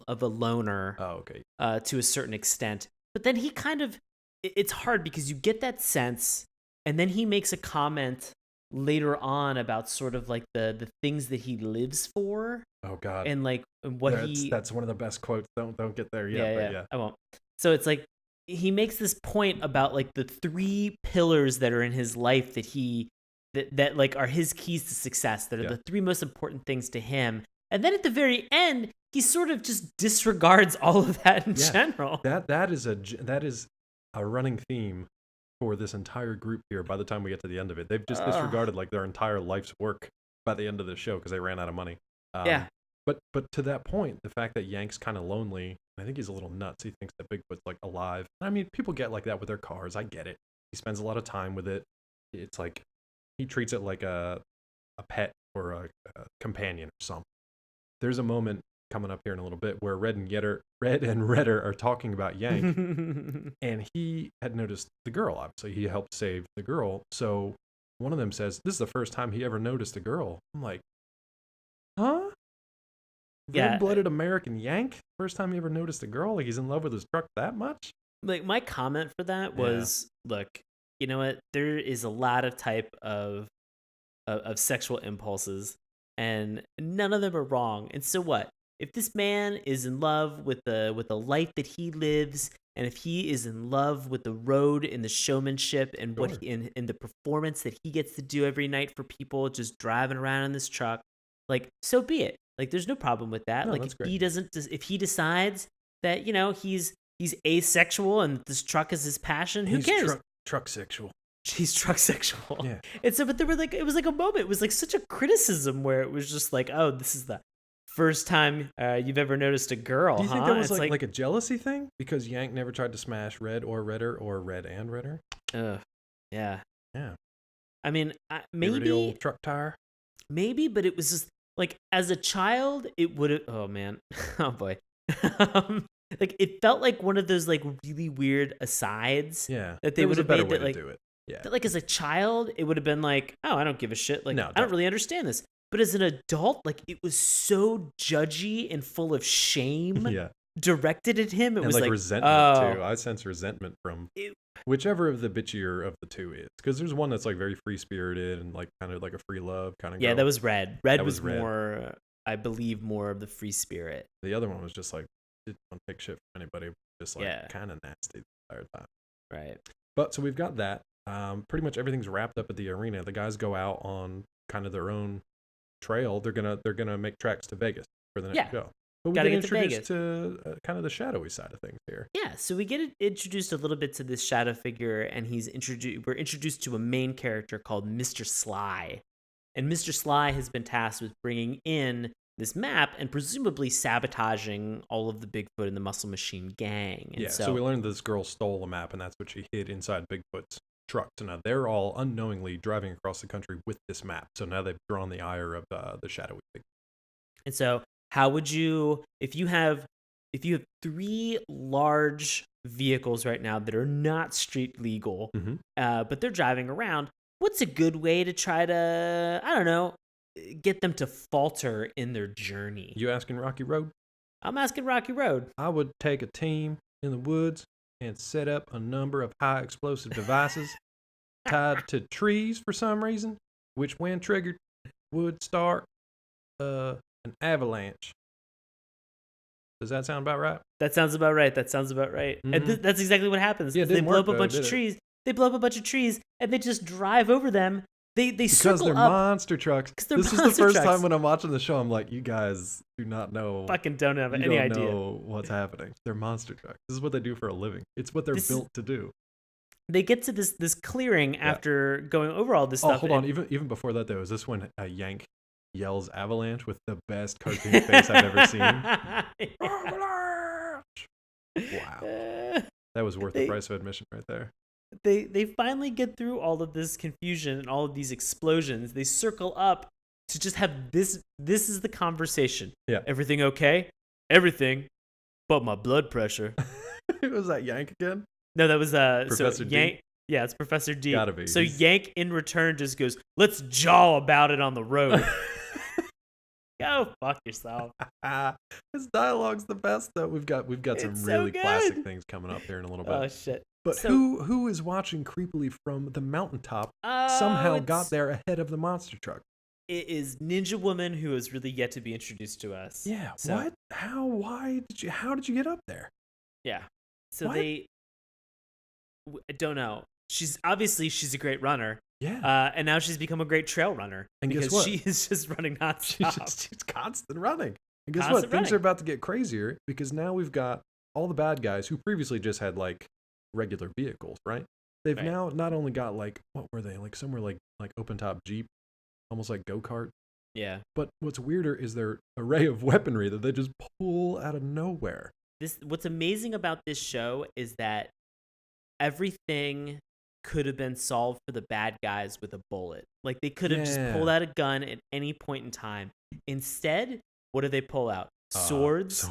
a loner. Oh, okay. To a certain extent, but then he kind of, it's hard because you get that sense, and then he makes a comment later on about sort of like the things that he lives for. Oh God. And like that's one of the best quotes. Don't get there yet. Yeah. I won't. So it's like he makes this point about like the 3 pillars that are in his life that like are his keys to success, that are the 3 most important things to him. And then at the very end, he sort of just disregards all of that in general. That is a running theme for this entire group here. By the time we get to the end of it, they've just disregarded like their entire life's work by the end of the show because they ran out of money. But to that point, the fact that Yank's kind of lonely, I think he's a little nuts. He thinks that Bigfoot's like alive. I mean, people get like that with their cars. I get it. He spends a lot of time with it. It's like he treats it like a pet or a companion or something. There's a moment coming up here in a little bit where Red and Redder are talking about Yank, and he had noticed the girl. Obviously, he helped save the girl. So one of them says, "This is the first time he ever noticed a girl." I'm like, huh? Red-blooded American Yank? First time he ever noticed a girl? Like he's in love with his truck that much? Like my comment for that was, look, you know what? There is a lot of type of sexual impulses, and none of them are wrong. And so what? If this man is in love with the life that he lives, and if he is in love with the road and the showmanship and what in the performance that he gets to do every night for people, just driving around in this truck, like, so be it. Like, there's no problem with that. No, like, if he decides that, he's asexual and this truck is his passion, who cares? Truck sexual. He's truck sexual. Yeah. And so, but there were like, it was like a moment. It was like such a criticism where it was just like, oh, this is the first time you've ever noticed a girl. Do you think that was like a jealousy thing? Because Yank never tried to smash Red or Redder or Red and Redder? Yeah. Yeah. I mean, maybe the old truck tire. Maybe, but it was just like as a child, it would have. Oh man, oh boy. Like it felt like one of those like really weird asides. Yeah. That they would have made that like do it. Yeah. That, like as a child, it would have been like, oh, I don't give a shit. Like, no, I don't really understand this. But as an adult, like it was so judgy and full of shame. Yeah. directed at him, it and was like like resentment too. I sense resentment from whichever of the bitchier of the two is, because there's one that's like very free spirited and like kind of like a free love kind of girl. Yeah, that was Red. Red That was was Red. more, I believe, more of the free spirit. The other one was just like didn't want to take shit from anybody, just like kind of nasty the entire time. Right. But so we've got that. Pretty much everything's wrapped up at the arena. The guys go out on kind of their own trail. They're gonna make tracks to Vegas for the next show. But we get introduced to kind of the shadowy side of things here. Yeah, so we get introduced a little bit to this shadow figure, and we're introduced to a main character called Mr. Sly. And Mr. Sly has been tasked with bringing in this map and presumably sabotaging all of the Bigfoot and the Muscle Machine gang. And so we learned this girl stole a map, and that's what she hid inside Bigfoot's truck. So now they're all unknowingly driving across the country with this map. So now they've drawn the ire of the shadowy figure. And so how would you, if you have 3 large vehicles right now that are not street legal, but they're driving around, what's a good way to try to, I don't know, get them to falter in their journey? You asking Rocky Road? I'm asking Rocky Road. I would take a team in the woods and set up a number of high explosive devices tied to trees for some reason, which when triggered would start an avalanche. Does that sound about right? That sounds about right. Mm-hmm. And that's exactly what happens. Yeah, they blow up a bunch of trees. They blow up a bunch of trees, and they just drive over them. Because circle they're up. Monster trucks. This is the first time when I'm watching the show, I'm like, you guys do not know. Fucking don't have any idea. Know what's happening. They're monster trucks. This is what they do for a living. It's what they're built to do. They get to this clearing after going over all this stuff. Oh, hold on. Even before that, though, is this when Yank yells avalanche with the best cartoon face I've ever seen? Avalanche! Wow. That was worth the price of admission right there. They finally get through all of this confusion and all of these explosions. They circle up to just have this. This is the conversation. Yeah. Everything okay? Everything, but my blood pressure. Was that Yank again? No, that was Professor D? Yank. Yeah, it's Professor D. Gotta be. So Yank in return just goes, "Let's jaw about it on the road." Go fuck yourself. His dialogue's the best though. We've got some really classic things coming up here in a little bit. Oh shit. But who is watching creepily from the mountaintop somehow got there ahead of the monster truck? It is Ninja Woman, who is really yet to be introduced to us. Yeah. So, what? How? How did you get up there? Yeah. So I don't know. She's a great runner. Yeah. And now she's become a great trail runner. And because guess what? She is just running nonstop. She's constant running. And guess what? Things are about to get crazier because now we've got all the bad guys who previously just had like regular vehicles, right? They've now not only got like, what were they? Like somewhere like open top Jeep, almost like go-kart. Yeah. But what's weirder is their array of weaponry that they just pull out of nowhere. What's amazing about this show is that everything could have been solved for the bad guys with a bullet. Like they could have just pulled out a gun at any point in time. Instead, what do they pull out? Swords,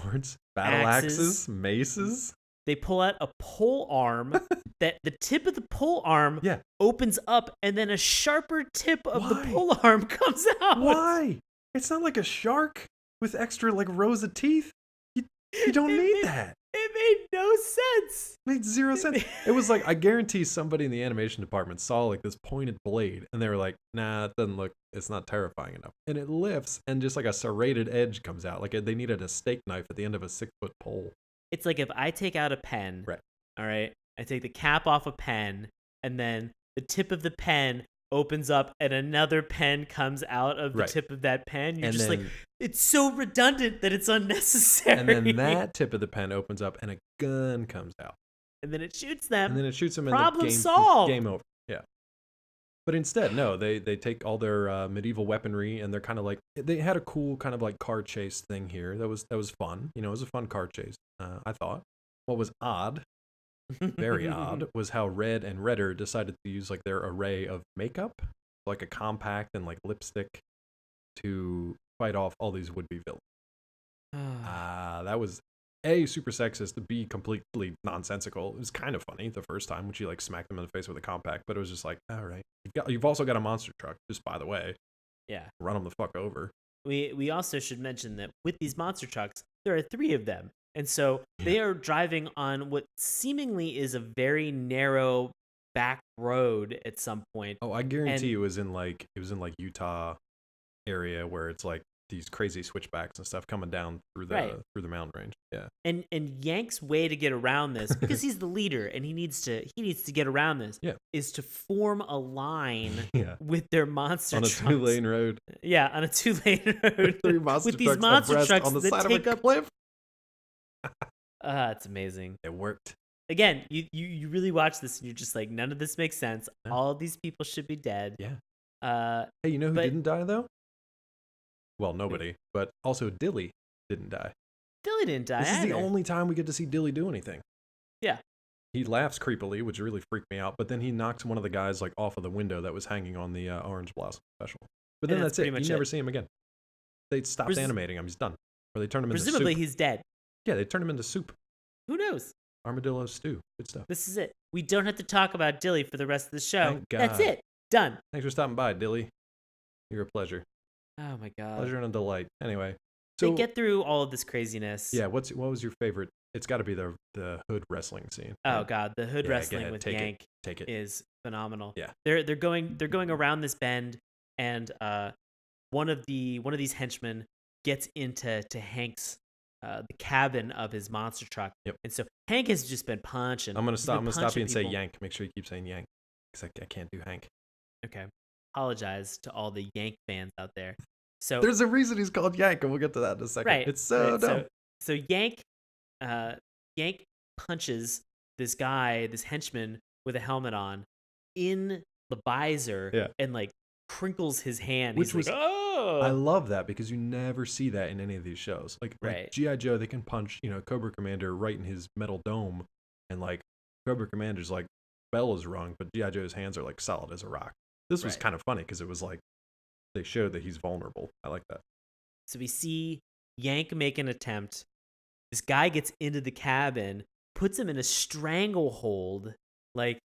battle axes, maces. They pull out a pole arm that the tip of the pole arm opens up, and then a sharper tip of the pole arm comes out. Why? It's not like a shark with extra like rows of teeth. You don't need that. It made no sense. It made zero sense. It was like, I guarantee somebody in the animation department saw like this pointed blade and they were like, nah, it doesn't look, it's not terrifying enough. And it lifts and just like a serrated edge comes out. Like they needed a steak knife at the end of a 6-foot pole. It's like if I take out a pen, all right, I take the cap off a pen and then the tip of the pen opens up and another pen comes out of the tip of that pen. You're just like, it's so redundant that it's unnecessary. And then that tip of the pen opens up and a gun comes out. And then it shoots them. Problem solved. Game over. Yeah. But instead, no, they take all their medieval weaponry and they're kind of like, they had a cool kind of like car chase thing here. That was fun. You know, it was a fun car chase, I thought. What was odd, very odd, was how Red and Redder decided to use like their array of makeup, like a compact and like lipstick, to fight off all these would-be villains. That was A, super sexist, B, completely nonsensical. It was kind of funny the first time when she like smacked them in the face with a compact, but it was just like, all right, you've also got a monster truck, just by the way. Yeah. Run them the fuck over. We also should mention that with these monster trucks, there are 3 of them. And so they are driving on what seemingly is a very narrow back road at some point. Oh, I guarantee it was in like Utah area where it's like these crazy switchbacks and stuff coming down through the mountain range. Yeah. And Yank's way to get around this, because he's the leader and he needs to get around this, is to form a line with their monster trucks. On a 2-lane road. Yeah, on a 2-lane road. With these monster trucks on the side of a cliff. It's amazing. It worked. Again, you really watch this and you're just like, none of this makes sense. No. All of these people should be dead. Yeah. Hey, you know who didn't die though? Well, nobody, but also Dilly didn't die. Dilly didn't die. This is the only time we get to see Dilly do anything. Yeah. He laughs creepily, which really freaked me out, but then he knocks one of the guys like off of the window that was hanging on the Orange Blossom special. But then that's it. You never see him again. They stopped animating him. He's done. Or they turned him into soup. Presumably he's dead. Yeah, they turned him into soup. Who knows? Armadillo stew. Good stuff. This is it. We don't have to talk about Dilly for the rest of the show. Thank God. That's it. Done. Thanks for stopping by, Dilly. You're a pleasure. Oh my God. Pleasure and a delight. Anyway. So they get through all of this craziness. Yeah, what was your favorite? It's got to be the hood wrestling scene. Oh God, the hood wrestling with Yank Take it. is phenomenal. Yeah. They're going around this bend, and one of these henchmen gets into Hank's the cabin of his monster truck. Yep. And so Hank has just been punching. I'm gonna stop you and say Yank. Make sure you keep saying Yank, because I can't do Hank. Okay. Apologize to all the Yank fans out there. So there's a reason he's called Yank, and we'll get to that in a second. Right. It's so dumb. So Yank punches this guy, this henchman with a helmet on, in the visor, and like crinkles his hand. Which He's like, oh! I love that, because you never see that in any of these shows. Like G.I. Joe, they can punch Cobra Commander right in his metal dome, and like Cobra Commander's like bell is rung, but G.I. Joe's hands are like solid as a rock. This was kind of funny because it was like they showed that he's vulnerable. I like that. So we see Yank make an attempt. This guy gets into the cabin, puts him in a stranglehold, like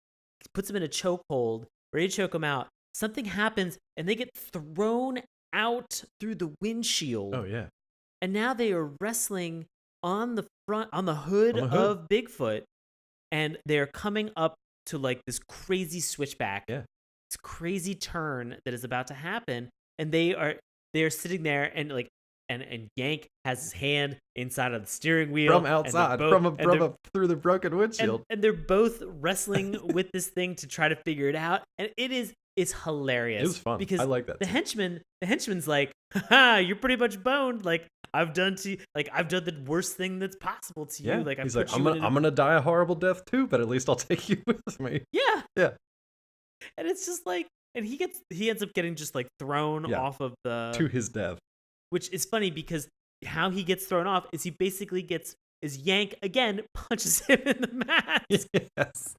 puts him in a chokehold, ready to choke him out. Something happens, and they get thrown out through the windshield. Oh yeah! And now they are wrestling on the hood of Bigfoot, and they are coming up to like this crazy switchback. Yeah. This crazy turn that is about to happen, and they are sitting there, and like and Yank has his hand inside of the steering wheel from outside, through the broken windshield, and they're both wrestling with this thing to try to figure it out, and it's hilarious. It was fun because I like that. The henchman's like, haha, you're pretty much boned. Like I've done the worst thing that's possible to you. Yeah. Like he's like, I'm gonna die a horrible death too, but at least I'll take you with me. Yeah. Yeah. And it's just like, and he ends up getting just like thrown off of to his death. Which is funny because how he gets thrown off is he basically is Yank again punches him in the mask. Yes.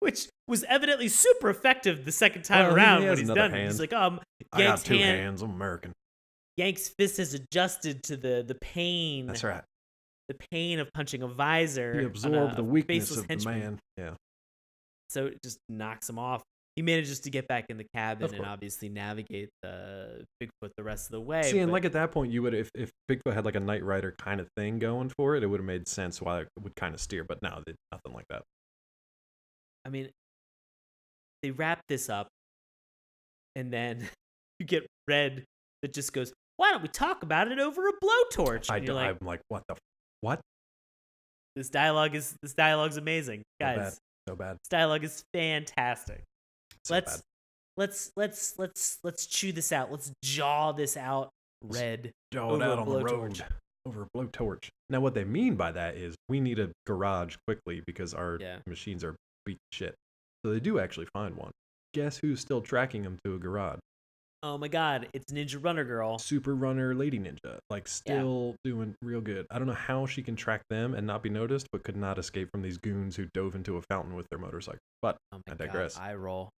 Which was evidently super effective the second time around when he's done. Hand. He's like, I got two hands. I'm American. Yank's fist has adjusted to the pain. That's right. The pain of punching a visor. He absorbed the weakness of henchman. the man. Yeah. So it just knocks him off. He manages to get back in the cabin and obviously navigate the Bigfoot the rest of the way. See, and like at that point, you would if Bigfoot had like a Knight Rider kind of thing going for it, it would have made sense why it would kind of steer. But no, nothing like that. I mean, they wrap this up, and then you get Red that just goes, "Why don't we talk about it over a blowtorch?" I'm like, what? This dialogue's amazing, guys. So bad. This dialogue is fantastic. So Let's chew this out. Let's jaw this out, Red. Jaw it out on the road over a blowtorch. Now, what they mean by that is we need a garage quickly because our machines are beat to shit. So they do actually find one. Guess who's still tracking them to a garage? Oh my God, it's Ninja Runner Girl. Super Runner Lady Ninja. Like, still doing real good. I don't know how she can track them and not be noticed, but could not escape from these goons who dove into a fountain with their motorcycle. But I digress. I roll.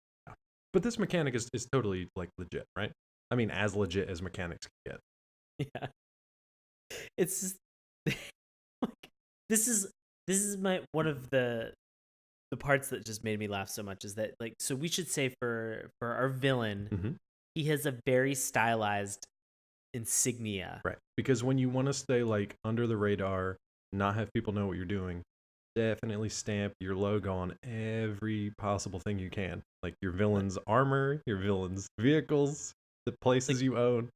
But this mechanic is totally, like, legit, right? I mean, as legit as mechanics can get. Yeah. It's just... like, this is one of the parts that just made me laugh so much is that, like, so we should say for our villain... Mm-hmm. He has a very stylized insignia. Right. Because when you want to stay like under the radar, not have people know what you're doing, definitely stamp your logo on every possible thing you can. Like your villain's armor, your villain's vehicles, the places you own.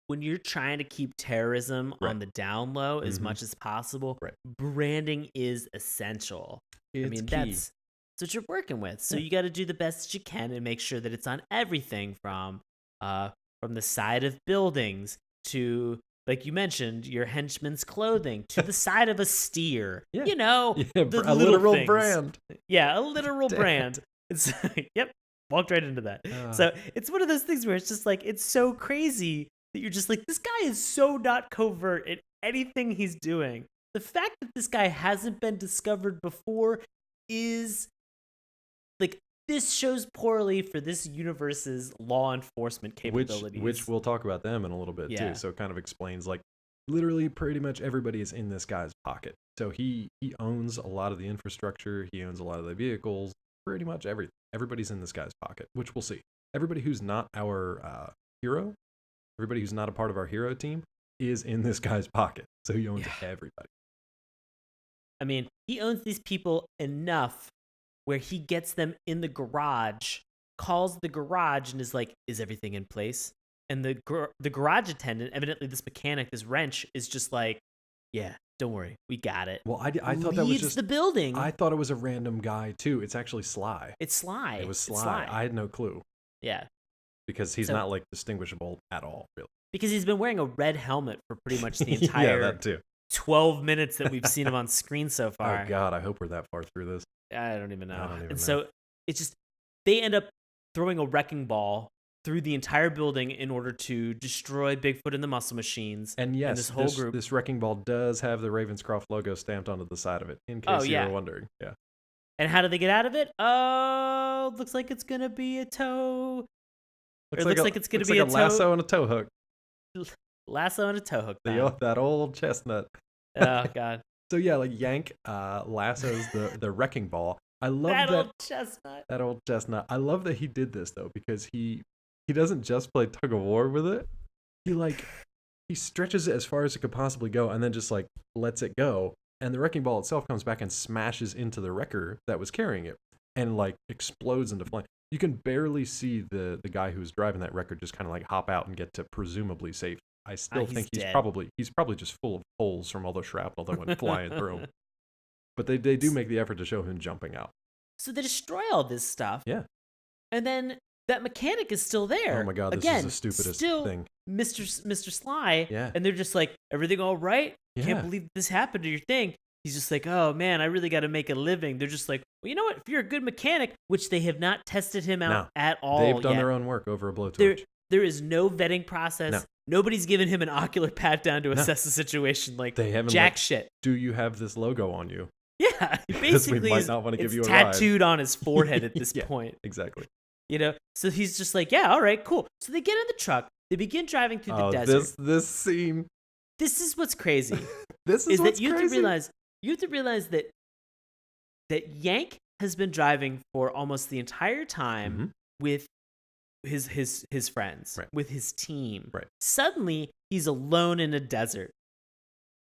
When you're trying to keep terrorism on the down low as much as possible, branding is essential. It's key. That's what you're working with. So you got to do the best that you can and make sure that it's on everything from the side of buildings to, like you mentioned, your henchman's clothing to the side of a steer. Yeah. You know, a literal things. Brand. Yeah, a literal brand. It's walked right into that. So it's one of those things where it's just like, it's so crazy that you're just like, this guy is so not covert in anything he's doing. The fact that this guy hasn't been discovered before is like, this shows poorly for this universe's law enforcement capabilities. Which we'll talk about them in a little bit too. So it kind of explains like literally pretty much everybody is in this guy's pocket. So he owns a lot of the infrastructure. He owns a lot of the vehicles. Pretty much everything. Everybody's in this guy's pocket, which we'll see. Everybody who's not our hero, everybody who's not a part of our hero team is in this guy's pocket. So he owns everybody. I mean, he owns these people enough where he gets them in the garage, calls the garage and is like, is everything in place? And the garage attendant, evidently this mechanic, this wrench, is just like, yeah, don't worry, we got it. Well, I thought that was just the building. I thought it was a random guy too. It's actually Sly. It's Sly. It was Sly. I had no clue. Yeah. Because he's not like distinguishable at all, really. Because he's been wearing a red helmet for pretty much the entire that too. 12 minutes that we've seen him on screen so far. Oh God, I hope we're that far through this. I don't even know. know. So it's just, they end up throwing a wrecking ball through the entire building in order to destroy Bigfoot and the muscle machines. And yes, and this whole group. This wrecking ball does have the Ravenscroft logo stamped onto the side of it, in case you were wondering. Yeah. And how do they get out of it? Oh, looks like it's going to be a tow. Looks like it's going to be a lasso and a tow hook. Lasso and a tow hook. That old chestnut. Oh, God. So yeah, like Yank lassos the wrecking ball. I love that old chestnut. That old chestnut. I love that he did this though, because he doesn't just play tug of war with it. He stretches it as far as it could possibly go, and then just like lets it go. And the wrecking ball itself comes back and smashes into the wrecker that was carrying it, and like explodes into flame. You can barely see the guy who's driving that wrecker just kind of like hop out and get to presumably safe. I still think he's probably just full of holes from all the shrapnel that went flying through him. But they do make the effort to show him jumping out. So they destroy all this stuff. Yeah. And then that mechanic is still there. Oh my God, this is the stupidest thing. Mr. Sly. Yeah. And they're just like, everything all right? Yeah. Can't believe this happened to your thing. He's just like, oh man, I really got to make a living. They're just like, well, you know what? If you're a good mechanic, which they have not tested him out at all. They've done their own work over a blowtorch. There is no vetting process. No. Nobody's given him an ocular pat down to assess the situation. Like, they haven't jack shit. Do you have this logo on you? Yeah, basically, we might not want to give you a tattooed ride. on his forehead at this point. Exactly. You know, so he's just like, yeah, all right, cool. So they get in the truck. They begin driving through the desert. This scene. This is what's crazy. This is what's that you crazy. You have to realize that Yank has been driving for almost the entire time with his friends, with his team. Right. Suddenly, he's alone in a desert.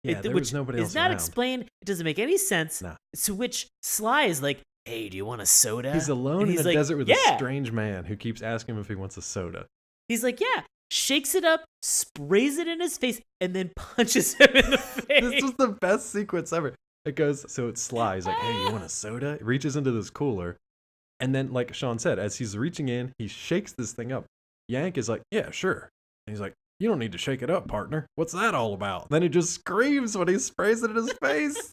Yeah, there was nobody else is not around. explained. It doesn't make any sense. No. To which Sly is like, hey, do you want a soda? He's alone in a desert with a strange man who keeps asking him if he wants a soda. He's like, yeah. Shakes it up, sprays it in his face, and then punches him in the face. This was the best sequence ever. It goes, so it's Sly. He's like, hey, you want a soda? He reaches into this cooler. And then, like Sean said, as he's reaching in, he shakes this thing up. Yank is like, yeah, sure. And he's like, you don't need to shake it up, partner. What's that all about? Then he just screams when he sprays it in his face.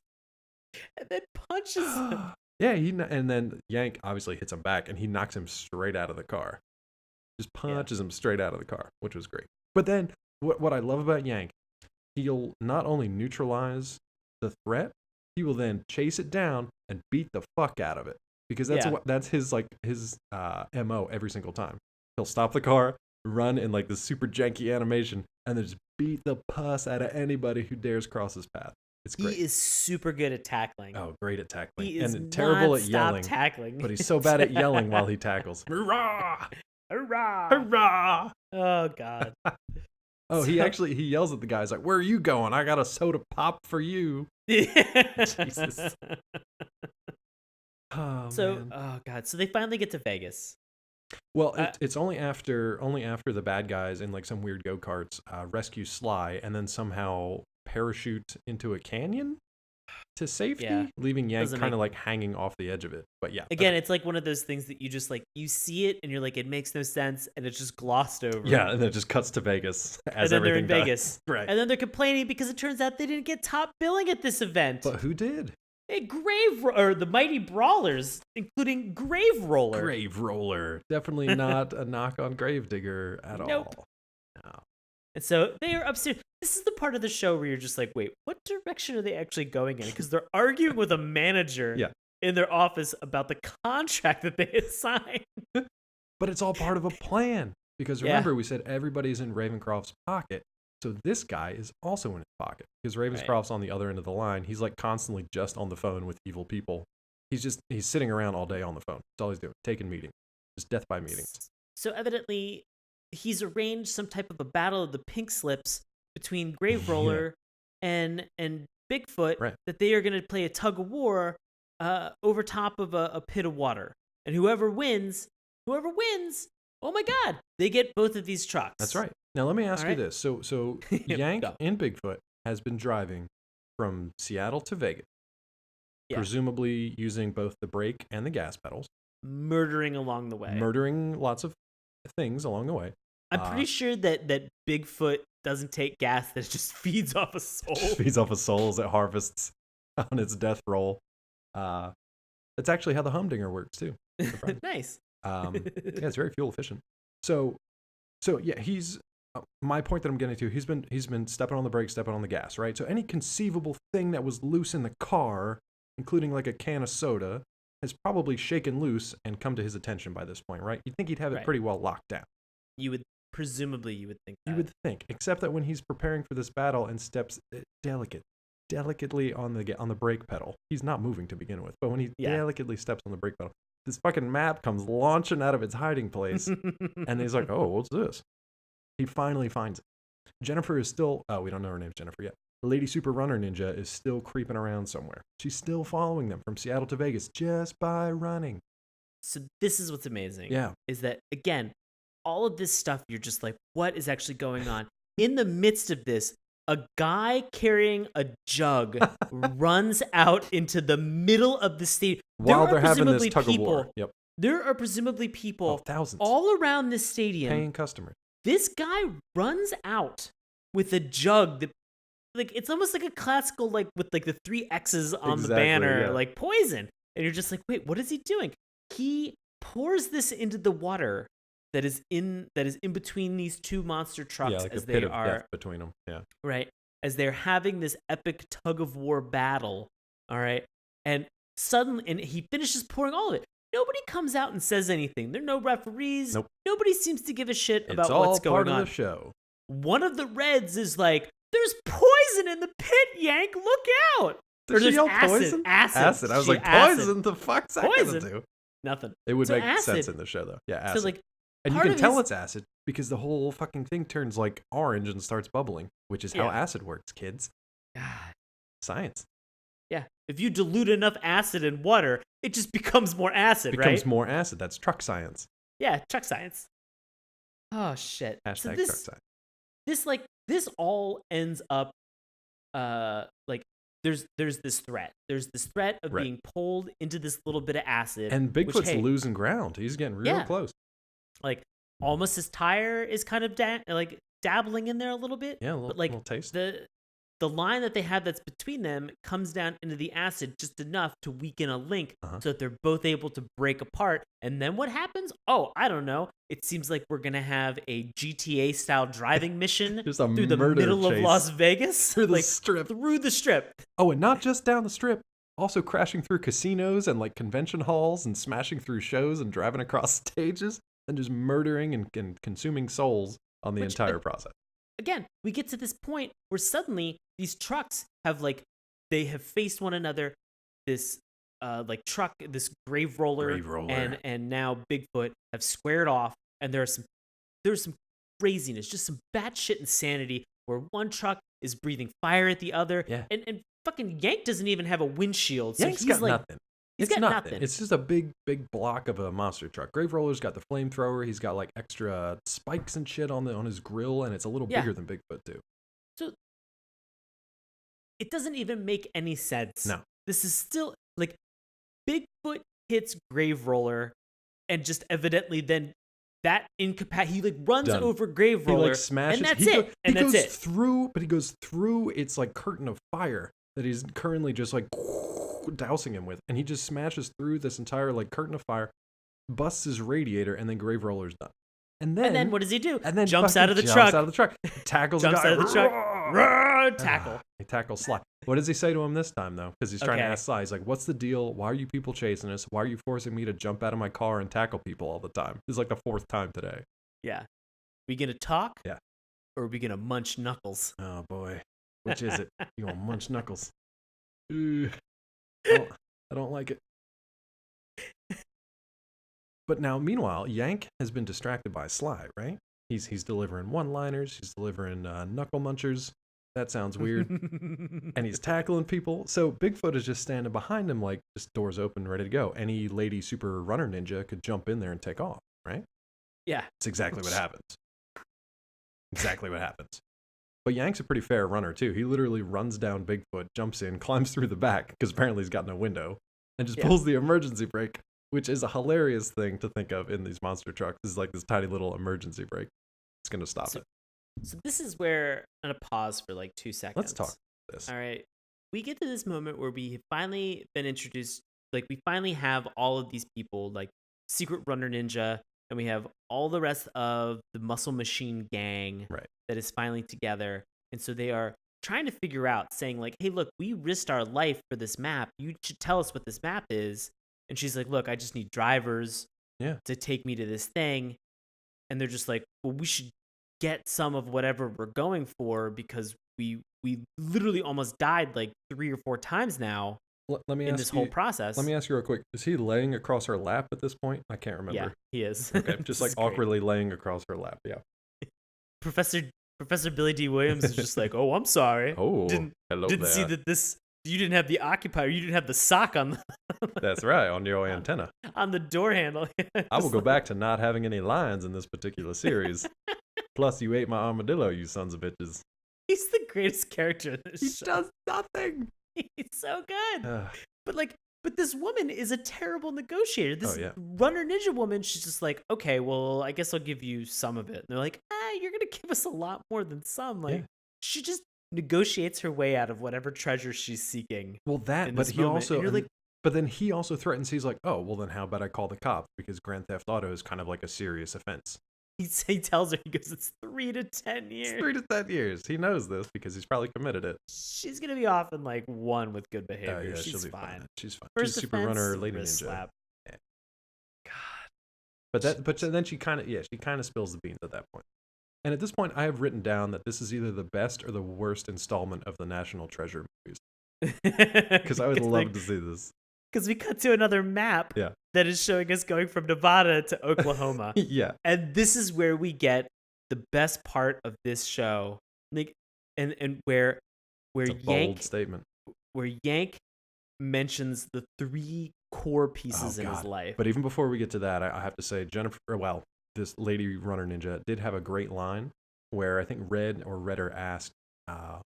And then punches him. Yeah, and then Yank obviously hits him back, and he knocks him straight out of the car. Just punches him straight out of the car, which was great. But then, what I love about Yank, he'll not only neutralize the threat, he will then chase it down and beat the fuck out of it. Because that's his MO every single time. He'll stop the car, run in like this super janky animation, and then just beat the pus out of anybody who dares cross his path. It's great. He is super good at tackling. Oh, great at tackling. He is and terrible at yelling. Tackling. But he's so bad at yelling while he tackles. Hurrah! Hurrah! Hurrah! Oh, God. Oh, he yells at the guys like, "Where are you going? I got a soda pop for you." Jesus. Oh, man. Oh god. So they finally get to Vegas. Well, it's only after the bad guys in like some weird go-karts rescue Sly and then somehow parachute into a canyon to safety, leaving Yank kind of like hanging off the edge of it. But yeah, again, it's like one of those things that you just like you see it and you're like, it makes no sense, and it's just glossed over. Yeah, and then it just cuts to Vegas as and then everything they're in does. Vegas, right? And then they're complaining because it turns out they didn't get top billing at this event. But who did? The Mighty Brawlers, including Grave Roller. Grave Roller, definitely not a knock on Gravedigger at all. No. And so they are upstairs. This is the part of the show where you're just like, wait, what direction are they actually going in? Because they're arguing with a manager in their office about the contract that they had signed. But it's all part of a plan. Because remember, we said everybody's in Ravencroft's pocket. So this guy is also in his pocket. Because Ravenscroft's on the other end of the line. He's like constantly just on the phone with evil people. He's sitting around all day on the phone. That's all he's doing. Taking meetings. Just death by meetings. So evidently, he's arranged some type of a battle of the pink slips between Grave Roller and Bigfoot that they are going to play a tug of war over top of a pit of water. And whoever wins, oh my God, they get both of these trucks. That's right. Now let me ask you this. So Yank in Bigfoot has been driving from Seattle to Vegas, presumably using both the brake and the gas pedals. Murdering along the way. Murdering lots of things along the way. I'm pretty sure that Bigfoot doesn't take gas, that it just feeds off a soul. Feeds off a soul as it harvests on its death roll. That's actually how the humdinger works too. Nice. It's very fuel efficient. So yeah, he's my point that I'm getting to. He's been stepping on the brake, stepping on the gas, right? So any conceivable thing that was loose in the car, including like a can of soda, has probably shaken loose and come to his attention by this point, right? You'd think he'd have it pretty well locked down. You would think that. You would think, except that when he's preparing for this battle and steps delicately on the brake pedal, he's not moving to begin with. But when he delicately steps on the brake pedal, this fucking map comes launching out of its hiding place, and he's like, "Oh, what's this?" He finally finds it. Jennifer is still. We don't know her name's Jennifer yet. The Lady Super Runner Ninja is still creeping around somewhere. She's still following them from Seattle to Vegas just by running. So this is what's amazing. Yeah. Is that, again, all of this stuff, you're just like, what is actually going on? In the midst of this, a guy carrying a jug runs out into the middle of the stadium. While they're having this tug of war. Yep. There are presumably people thousands all around this stadium. Paying customers. This guy runs out with a jug that, like, it's almost like a classical, like, with like the 3 X's on the banner, like poison. And you're just like, wait, what is he doing? He pours this into the water that is in between these two monster trucks, like as a they pit of are death between them. Yeah. Right. As they're having this epic tug of war battle. All right. And suddenly, and he finishes pouring all of it. Nobody comes out and says anything. There are no referees. Nope. Nobody seems to give a shit about what's going on. It's all part of the show. One of the Reds is like, "There's poison in the pit, Yank. Look out!" Did she yell poison? Acid. I was like, poison? The fuck's that gonna do? Nothing. It would make sense in the show, though. Yeah, acid. So, like, and you can tell it's acid because the whole fucking thing turns like orange and starts bubbling, which is how acid works, kids. God. Science. Yeah. If you dilute enough acid in water, it just becomes more acid, right? Becomes more acid. That's truck science. Yeah, truck science. Oh, shit. Hashtag so truck science. This all ends up, like, there's this threat. There's this threat of being pulled into this little bit of acid. And Bigfoot's losing ground. He's getting real close. Like, almost his tire is kind of dabbling in there a little bit. Yeah, but like little taste. The line that they have that's between them comes down into the acid just enough to weaken a link so that they're both able to break apart. And then what happens? Oh, I don't know. It seems like we're going to have a GTA-style driving mission Just a through the middle of Las Vegas. Through the strip. Through the strip. Oh, and not just down the strip. Also crashing through casinos and like convention halls and smashing through shows and driving across stages and just murdering and consuming souls on the entire process. Again, we get to this point where suddenly these trucks have they have faced one another. This truck, this grave roller. And now Bigfoot have squared off, and there's some craziness, just some batshit insanity where one truck is breathing fire at the other. Yeah. And fucking Yank doesn't even have a windshield. So Yank's he's got like, nothing. He's got nothing. It's just a big block of a monster truck. Grave Roller's got the flamethrower. He's got like extra spikes and shit on his grill, and it's a little bigger than Bigfoot too. So it doesn't even make any sense. No. This is still like Bigfoot hits Grave Roller, and just evidently then that he like runs Done. over Grave Roller, he like smashes, and that's it. And that's it. He goes through its like curtain of fire that he's currently just like dousing him with, and he just smashes through this entire like curtain of fire, busts his radiator, and then Grave Roller's done. And then what does he do? And then jumps out of the truck. Tackles jumps the guy. out of the truck. Tackle. He tackles Sly. What does he say to him this time though? Because he's trying to ask Sly. He's like, "What's the deal? Why are you people chasing us? Why are you forcing me to jump out of my car and tackle people all the time?" This is like the 4th time today. Yeah. We gonna talk? Yeah. Or are we gonna munch knuckles? Oh boy, which is it? You gonna munch knuckles? I don't like it. But now, meanwhile, Yank has been distracted by Sly, right? He's delivering one-liners. He's delivering knuckle munchers. That sounds weird. And he's tackling people. So Bigfoot is just standing behind him, like just doors open, ready to go. Any lady super runner ninja could jump in there and take off, right? Yeah. It's exactly what happens. Exactly what happens. But Yank's a pretty fair runner, too. He literally runs down Bigfoot, jumps in, climbs through the back, because apparently he's got no window, and just pulls the emergency brake, which is a hilarious thing to think of in these monster trucks. This is like this tiny little emergency brake. It's going to stop it. So this is where I'm going to pause for like 2 seconds. Let's talk about this. All right. We get to this moment where we have finally been introduced, like we finally have all of these people, like Secret Runner Ninja, and we have all the rest of the Muscle Machine gang that is finally together. And so they are trying to figure out, saying like, hey, look, we risked our life for this map. You should tell us what this map is. And she's like, look, I just need drivers to take me to this thing. And they're just like, well, we should get some of whatever we're going for because we literally almost died like 3 or 4 times now. Let me in ask this you, whole process. Let me ask you real quick. Is he laying across her lap at this point? I can't remember. Yeah, he is. Okay, just like awkwardly laying across her lap. Yeah. Professor Billy D. Williams is just like, oh, I'm sorry. Oh, didn't see that this. You didn't have the occupier. You didn't have the sock on the. That's right, on your antenna. On the door handle. I will go back to not having any lines in this particular series. Plus, you ate my armadillo, you sons of bitches. He's the greatest character in this show. He does nothing. He's so good. But this woman is a terrible negotiator. This runner ninja woman, she's just like, okay, well, I guess I'll give you some of it. And they're like, you're going to give us a lot more than some. Like, she just negotiates her way out of whatever treasure she's seeking. Well, but he also, but then he also threatens, he's like, oh, well, then how about I call the cops? Because Grand Theft Auto is kind of like a serious offense. He tells her, he goes, it's 3 to 10 years. It's 3 to 10 years. He knows this because he's probably committed it. She's going to be off in like 1 with good behavior. Yeah, she's fine. She's fine. First she's super runner, lady ninja. Slap. Yeah. God. But then she kind of spills the beans at that point. And at this point, I have written down that this is either the best or the worst installment of the National Treasure movies. Because I would love to see this. Because we cut to another map that is showing us going from Nevada to Oklahoma. And this is where we get the best part of this show. Like, and where it's a bold statement. Where Yank mentions the 3 core pieces in his life. But even before we get to that, I have to say this lady runner ninja did have a great line where I think Redder asked,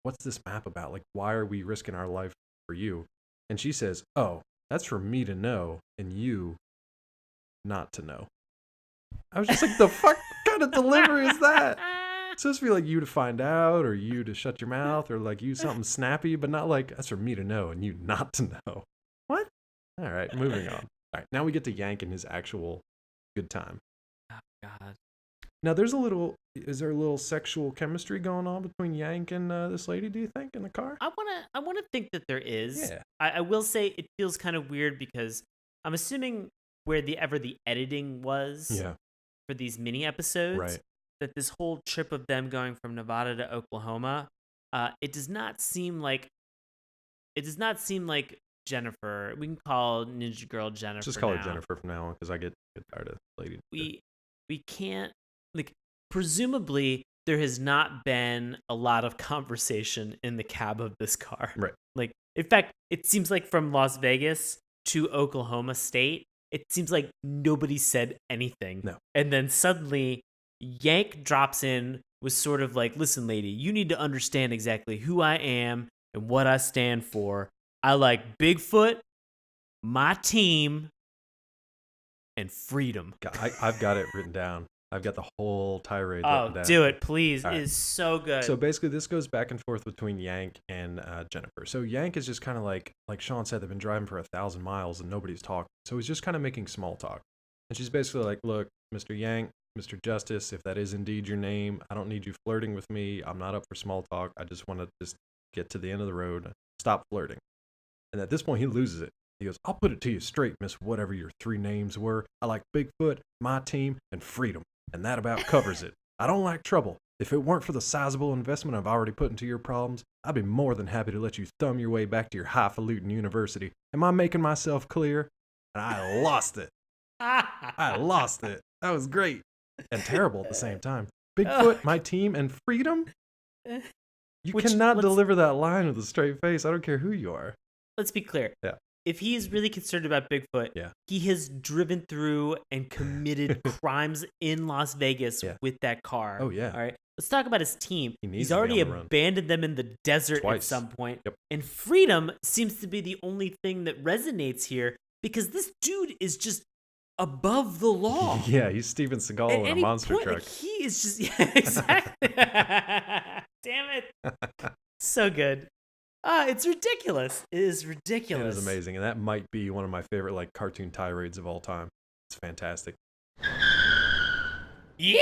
what's this map about? Like, why are we risking our life for you? And she says, oh, that's for me to know and you not to know. I was just like, the fuck kind of delivery is that? It's supposed to be like you to find out or you to shut your mouth or like you something snappy, but not like that's for me to know and you not to know. What? All right, moving on. All right, now we get to Yank and his actual good time. Oh, God. Now, is there a little sexual chemistry going on between Yank and this lady, do you think, in the car? I want to think that there is. Yeah. I will say it feels kind of weird because I'm assuming where the editing was for these mini episodes, that this whole trip of them going from Nevada to Oklahoma, it does not seem like Jennifer. We can call Ninja Girl Jennifer. Just call her Jennifer from now on because I get tired of lady. We can't, like, presumably there has not been a lot of conversation in the cab of this car. Right. Like, in fact, it seems like from Las Vegas to Oklahoma State, it seems like nobody said anything. No. And then suddenly Yank drops in with sort of like, listen, lady, you need to understand exactly who I am and what I stand for. I like Bigfoot, my team, and freedom. I've got it written down. I've got the whole tirade Oh, written down. do it, please. All right. It is so good. So basically, this goes back and forth between Yank and Jennifer. So Yank is just kind of like Sean said, they've been driving for 1,000 miles and nobody's talking. So he's just kind of making small talk. And she's basically like, look, Mr. Yank, Mr. Justice, if that is indeed your name, I don't need you flirting with me. I'm not up for small talk. I just want to just get to the end of the road. Stop flirting. And at this point, he loses it. He goes, I'll put it to you straight, miss whatever your 3 names were. I like Bigfoot, my team, and freedom. And that about covers it. I don't like trouble. If it weren't for the sizable investment I've already put into your problems, I'd be more than happy to let you thumb your way back to your highfalutin university. Am I making myself clear? And I lost it. I lost it. That was great. And terrible at the same time. Bigfoot, my team, and freedom? You cannot deliver that line with a straight face. I don't care who you are. Let's be clear. Yeah. If he is really concerned about Bigfoot, Yeah. he has driven through and committed crimes in Las Vegas with that car. Oh, yeah. All right. Let's talk about his team. He's already abandoned them in the desert Twice. at some point. Yep. And freedom seems to be the only thing that resonates here because this dude is just above the law. Yeah, he's Steven Seagal in a monster truck. Like, he is just, yeah, exactly. Damn it. So good. It's ridiculous. It is ridiculous. It is amazing. And that might be one of my favorite cartoon tirades of all time. It's fantastic. Yeah!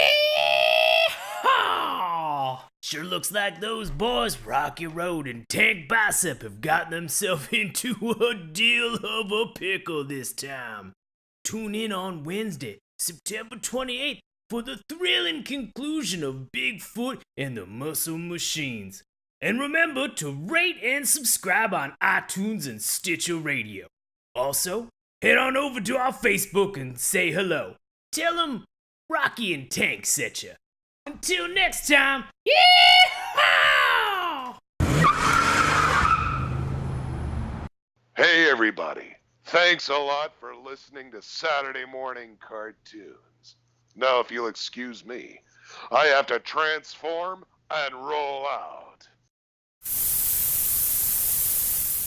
Sure looks like those boys, Rocky Road and Tank Bicep, have gotten themselves into a deal of a pickle this time. Tune in on Wednesday, September 28th, for the thrilling conclusion of Bigfoot and the Muscle Machines. And remember to rate and subscribe on iTunes and Stitcher Radio. Also, head on over to our Facebook and say hello. Tell them Rocky and Tank sent you. Until next time, yeehaw! Hey everybody, thanks a lot for listening to Saturday Morning Cartoons. Now if you'll excuse me, I have to transform and roll out.